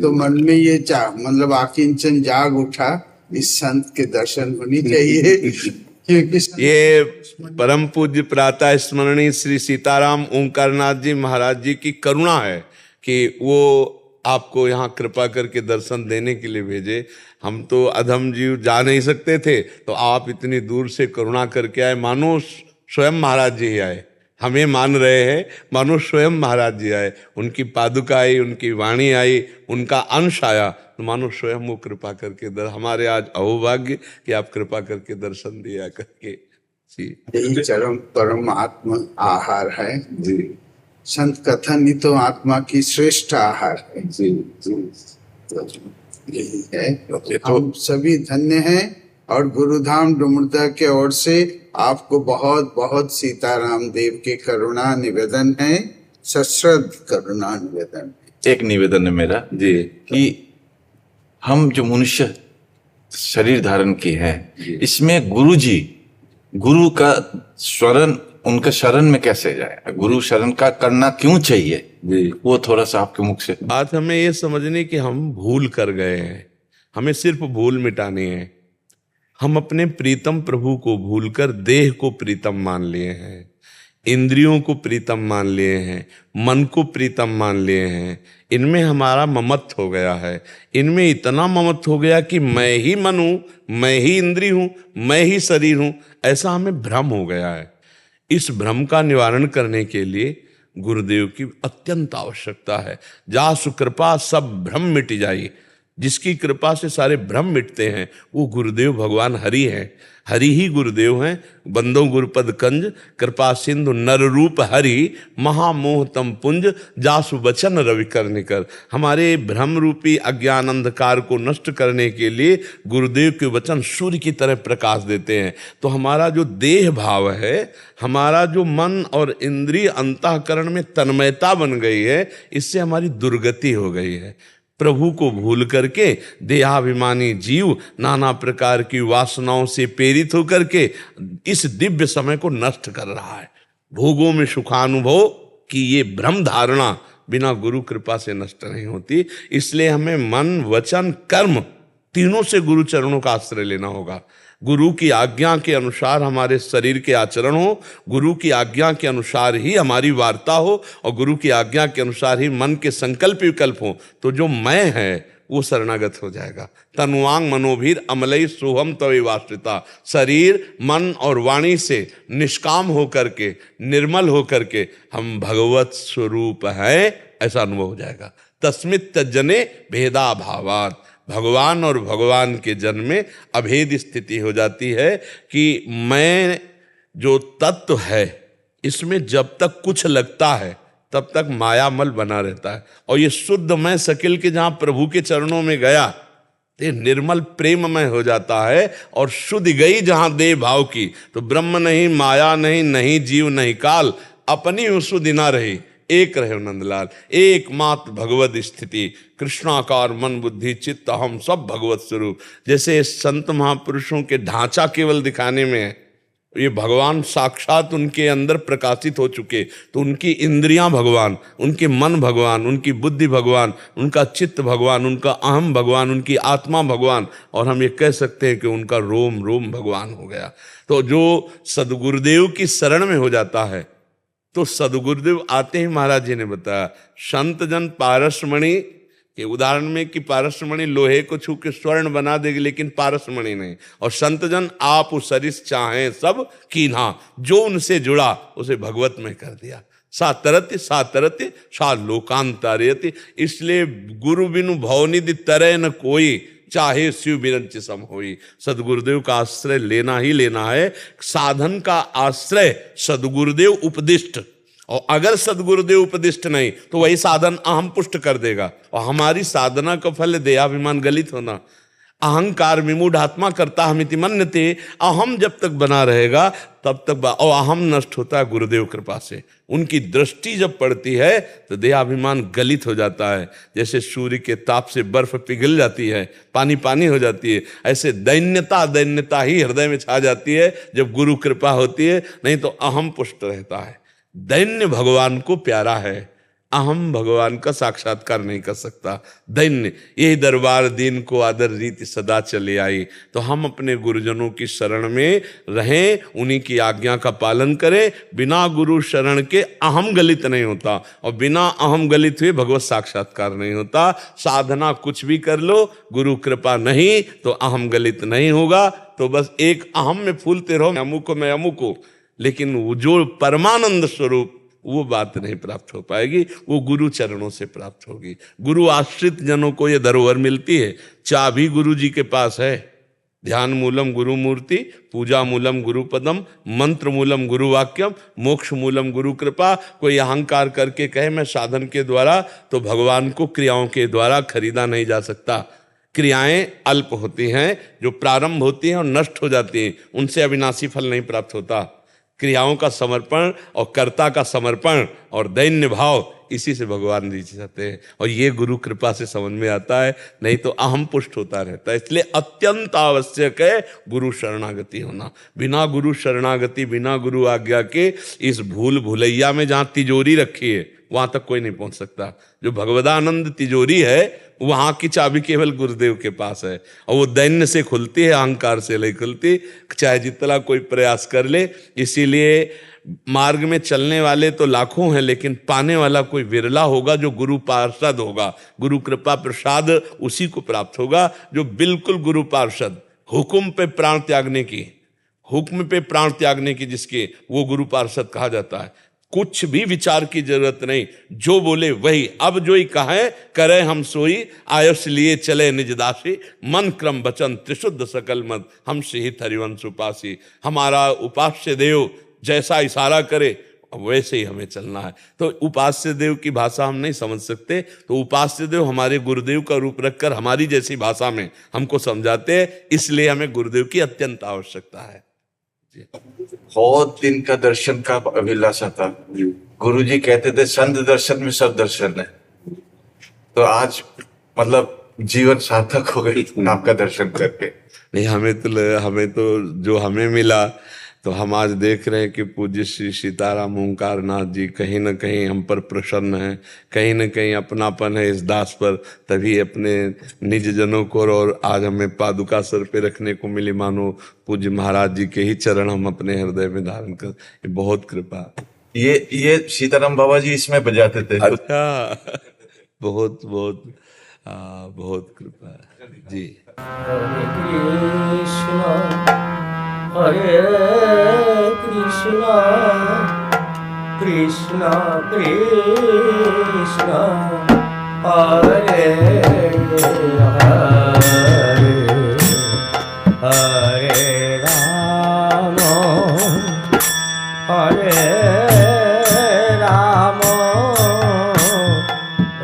तो मन में ये मतलब आकिंचन जाग उठा, इस संत के दर्शन होनी चाहिए। क्योंकि ये परम पूज्य प्रातः स्मरणीय श्री सीताराम ओंकारनाथ जी महाराज जी की करुणा है कि वो आपको यहाँ कृपा करके दर्शन देने के लिए भेजे। हम तो अधम जीव जा नहीं सकते थे, तो आप इतनी दूर से करुणा करके आए, मानो स्वयं महाराज जी ही आए। हमें मान रहे हैं, मानो स्वयं महाराज जी आए, उनकी पादुका आई, उनकी वाणी आई, उनका अंश आया, तो मानो स्वयं वो कृपा करके हमारे आज अहोभाग्य कि आप कृपा करके दर्शन दिया करके जी। यही चरम परम आत्म आहार है जी। संत कथन ही तो आत्मा की श्रेष्ठ आहार है जी जी। तो यही है, हम सभी धन्य हैं और गुरुधाम डुमरदा के ओर से आपको बहुत बहुत सीताराम देव की करुणा निवेदन है, सश्रद्ध करुणा निवेदन। एक निवेदन है मेरा जी कि हम जो मनुष्य शरीर धारण किए हैं, इसमें गुरु का शरण, उनका शरण में कैसे जाए, गुरु शरण का करना क्यों चाहिए जी, वो थोड़ा सा आपके मुख से। बात हमें ये समझने की हम भूल कर गए हैं, हमें सिर्फ भूल मिटानी है। हम अपने प्रीतम प्रभु को भूलकर देह को प्रीतम मान लिए हैं, इंद्रियों को प्रीतम मान लिए हैं, मन को प्रीतम मान लिए हैं। इनमें हमारा ममत्व हो गया है, इनमें इतना ममत्व हो गया कि मैं ही मन हूं, मैं ही इंद्री हूं, मैं ही शरीर हूं, ऐसा हमें भ्रम हो गया है। इस भ्रम का निवारण करने के लिए गुरुदेव की अत्यंत आवश्यकता है। जा सुकृपा सब भ्रम मिट जाई, जिसकी कृपा से सारे भ्रम मिटते हैं वो गुरुदेव भगवान हरि हैं, हरि ही गुरुदेव हैं। बंदो गुरुपद कंज कृपा सिंधु नर रूप हरि, महामोह तम पुंज जासु वचन रवि कर निकर। हमारे भ्रम रूपी अज्ञान अंधकार को नष्ट करने के लिए गुरुदेव के वचन सूर्य की तरह प्रकाश देते हैं। तो हमारा जो देह भाव है, हमारा जो मन और इंद्रिय अंतःकरण में तन्मयता बन गई है, इससे हमारी दुर्गति हो गई है। प्रभु को भूल करके देहाभिमानी जीव नाना प्रकार की वासनाओं से प्रेरित होकर के इस दिव्य समय को नष्ट कर रहा है। भोगों में सुखानुभव की ये भ्रम धारणा बिना गुरु कृपा से नष्ट नहीं होती। इसलिए हमें मन वचन कर्म तीनों से गुरु चरणों का आश्रय लेना होगा। गुरु की आज्ञा के अनुसार हमारे शरीर के आचरण हो, गुरु की आज्ञा के अनुसार ही हमारी वार्ता हो, और गुरु की आज्ञा के अनुसार ही मन के संकल्प विकल्प हो, तो जो मैं है वो शरणागत हो जाएगा। तनुवांग मनोभीर अमलई सोहम तवे वास्तिता। शरीर मन और वाणी से निष्काम होकर के, निर्मल होकर के हम भगवत स्वरूप हैं, ऐसा अनुभव हो जाएगा। तस्मित तज्जने भेदा भावात, भगवान और भगवान के जन में अभेद स्थिति हो जाती है कि मैं जो तत्व है इसमें जब तक कुछ लगता है तब तक मायामल बना रहता है। और ये शुद्ध मैं सकिल के जहां प्रभु के चरणों में गया तो निर्मल प्रेममय हो जाता है। और शुद्ध गई जहां देह भाव की, तो ब्रह्म नहीं, माया नहीं, नहीं जीव नहीं काल, अपनी शुद्धि ना रही, एक रहे नंदलाल। एकमात्र भगवत स्थिति, कृष्णाकार मन बुद्धि चित्त हम सब भगवत स्वरूप। जैसे संत महापुरुषों के ढांचा केवल दिखाने में है, ये भगवान साक्षात उनके अंदर प्रकाशित हो चुके, तो उनकी इंद्रियां भगवान, उनके मन भगवान, उनकी बुद्धि भगवान, उनका चित्त भगवान, उनका अहम भगवान, उनकी आत्मा भगवान, और हम ये कह सकते हैं कि उनका रोम रोम भगवान हो गया। तो जो सदगुरुदेव की शरण में हो जाता है, तो सदगुरुदेव आते ही महाराज जी ने बताया, संत जन पारसमणि के उदाहरण में कि पारसमणि लोहे को छू के स्वर्ण बना देगी, लेकिन पारसमणि नहीं। और संत जन आप सरिस चाहें सब कीन्हा, जो उनसे जुड़ा उसे भगवत में कर दिया। सातरत्य सातरत्य सा लोकांतरयति। इसलिए गुरु बिनु भवनिधि तरह न कोई, चाहे शिव बिरंच सम होई। सदगुरुदेव का आश्रय लेना ही लेना है। साधन का आश्रय सदगुरुदेव उपदिष्ट, और अगर सदगुरुदेव उपदिष्ट नहीं तो वही साधन अहम पुष्ट कर देगा। और हमारी साधना का फल देहाभिमान गलित होना। अहंकार विमूढ़ आत्मा करता हमिति मन्यते। अहम जब तक बना रहेगा तब तक, और अहम नष्ट होता है गुरुदेव कृपा से। उनकी दृष्टि जब पड़ती है तो देहाभिमान गलित हो जाता है। जैसे सूर्य के ताप से बर्फ पिघल जाती है, पानी पानी हो जाती है, ऐसे दैन्यता ही हृदय में छा जाती है जब गुरु कृपा होती है। नहीं तो अहम पुष्ट रहता है। दैन्य भगवान को प्यारा है, अहम भगवान का साक्षात्कार नहीं कर सकता। दैन्य यही दरबार दीन को आदर रीति सदा चले आई। तो हम अपने गुरुजनों की शरण में रहें, उन्हीं की आज्ञा का पालन करें। बिना गुरु शरण के अहम गलित नहीं होता, और बिना अहम गलित हुए भगवत साक्षात्कार नहीं होता। साधना कुछ भी कर लो, गुरु कृपा नहीं तो अहम गलित नहीं होगा। तो बस एक अहम में फूलते रहो, मैं अमुक हूं, लेकिन वो जो परमानंद स्वरूप वो बात नहीं प्राप्त हो पाएगी, वो गुरु चरणों से प्राप्त होगी। गुरु आश्रित जनों को ये धरोहर मिलती है। चाबी गुरु जी के पास है। ध्यान मूलम गुरु मूर्ति, पूजा मूलम गुरु पदम, मंत्र मूलम गुरु वाक्यम, मोक्ष मूलम गुरु कृपा। कोई अहंकार करके कहे मैं साधन के द्वारा, तो भगवान को क्रियाओं के द्वारा खरीदा नहीं जा सकता। क्रियाएं अल्प होती हैं, जो प्रारंभ होती हैं और नष्ट हो जाती हैं, उनसे अविनाशी फल नहीं प्राप्त होता। क्रियाओं का समर्पण और कर्ता का समर्पण और दैन्य भाव, इसी से भगवान जी चाहते हैं। और ये गुरु कृपा से समझ में आता है, नहीं तो अहम पुष्ट होता रहता है। इसलिए अत्यंत आवश्यक है गुरु शरणागति होना। बिना गुरु शरणागति, बिना गुरु आज्ञा के इस भूल भुलैया में जहाँ तिजोरी रखी है वहां तक कोई नहीं पहुंच सकता। जो भगवदानंद तिजोरी है वहां की चाबी केवल गुरुदेव के पास है, और वो दैन्य से खुलती है, अहंकार से नहीं खुलती, चाहे जितना कोई प्रयास कर ले। इसीलिए मार्ग में चलने वाले तो लाखों हैं, लेकिन पाने वाला कोई विरला होगा जो गुरु पार्षद होगा। गुरु कृपा प्रसाद उसी को प्राप्त होगा जो बिल्कुल गुरु पार्षद, हुक्म पे प्राण त्यागने की, हुक्म पे प्राण त्यागने की जिसके, वो गुरु पार्षद कहा जाता है। कुछ भी विचार की जरूरत नहीं, जो बोले वही। अब जो ही कहे करे हम सोई, आयुष लिए चले निज दासी, मन क्रम वचन त्रिशुद्ध सकल मत, हम से ही हरिवंश उपासी। हमारा उपास्य देव जैसा इशारा करे वैसे ही हमें चलना है। तो उपास्य देव की भाषा हम नहीं समझ सकते, तो उपास्य देव हमारे गुरुदेव का रूप रखकर हमारी जैसी भाषा में हमको समझाते हैं। इसलिए हमें गुरुदेव की अत्यंत आवश्यकता है। बहुत दिन का दर्शन का अभिलाषा था। गुरुजी कहते थे संत दर्शन में सब दर्शन है। तो आज मतलब जीवन सार्थक हो गई आपका दर्शन करके। नहीं, हमें तो जो हमें मिला, तो हम आज देख रहे हैं कि पूज्य श्री सीताराम ओंकार नाथ जी कहीं न कहीं हम पर प्रसन्न है, कहीं न कहीं अपनापन है इस दास पर, तभी अपने निज जनों को, और आज हमें पादुका सर पे रखने को मिली, मानो पूज्य महाराज जी के ही चरण हम अपने हृदय में धारण कर। ये बहुत कृपा। ये सीताराम बाबा जी इसमें बजाते थे। अच्छा, बहुत बहुत बहुत कृपा जी। हरे कृष्णा कृष्णा कृष्णा हरे हरे हरे राम हरे राम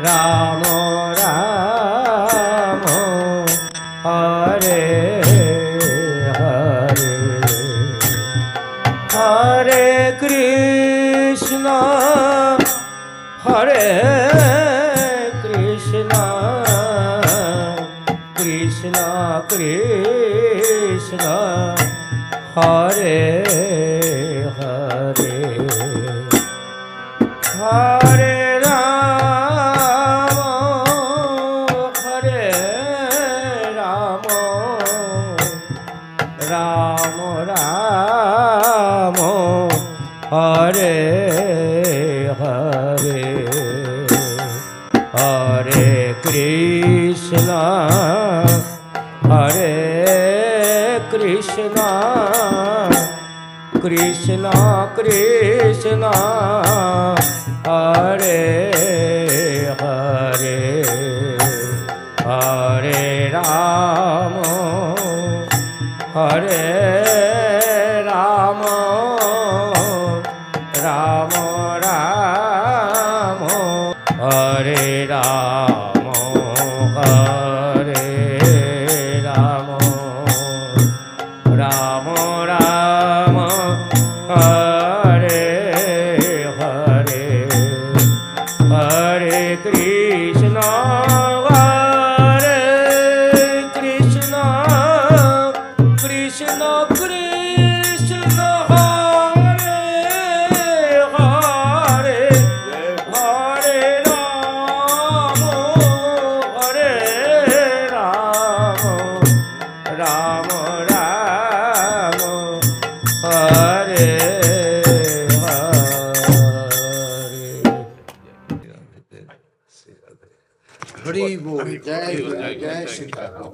राम राम हरे हरे कृष्णा हरे कृष्णा कृष्णा कृष्णा हरे हरे हरे राम हरे राम राम राम हरे हरे हरे कृष्णा हरे कृष्णा कृष्णा कृष्णा हरे हरे हरे राम हरे राम राम राम हरे राम हरे राम राम राम हरे हरे हरे कृष्णा हरे कृष्णा कृष्ण कृष्ण हरे हरे हरे राम हरे राम राम राम हरे हरि बोल। जय जय सीताराम।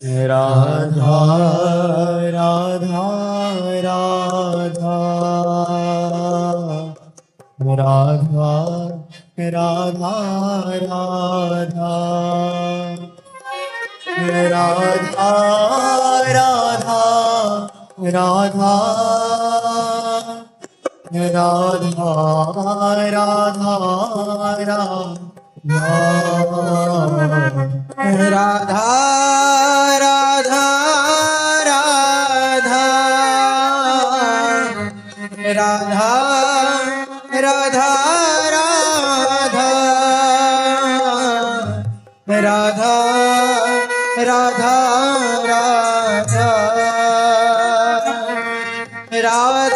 राधा राधा राधा राधा राधा राधा राधा राधा राधा राधा राधा राधा राधा राधा राधा राधा राधा राधा राधा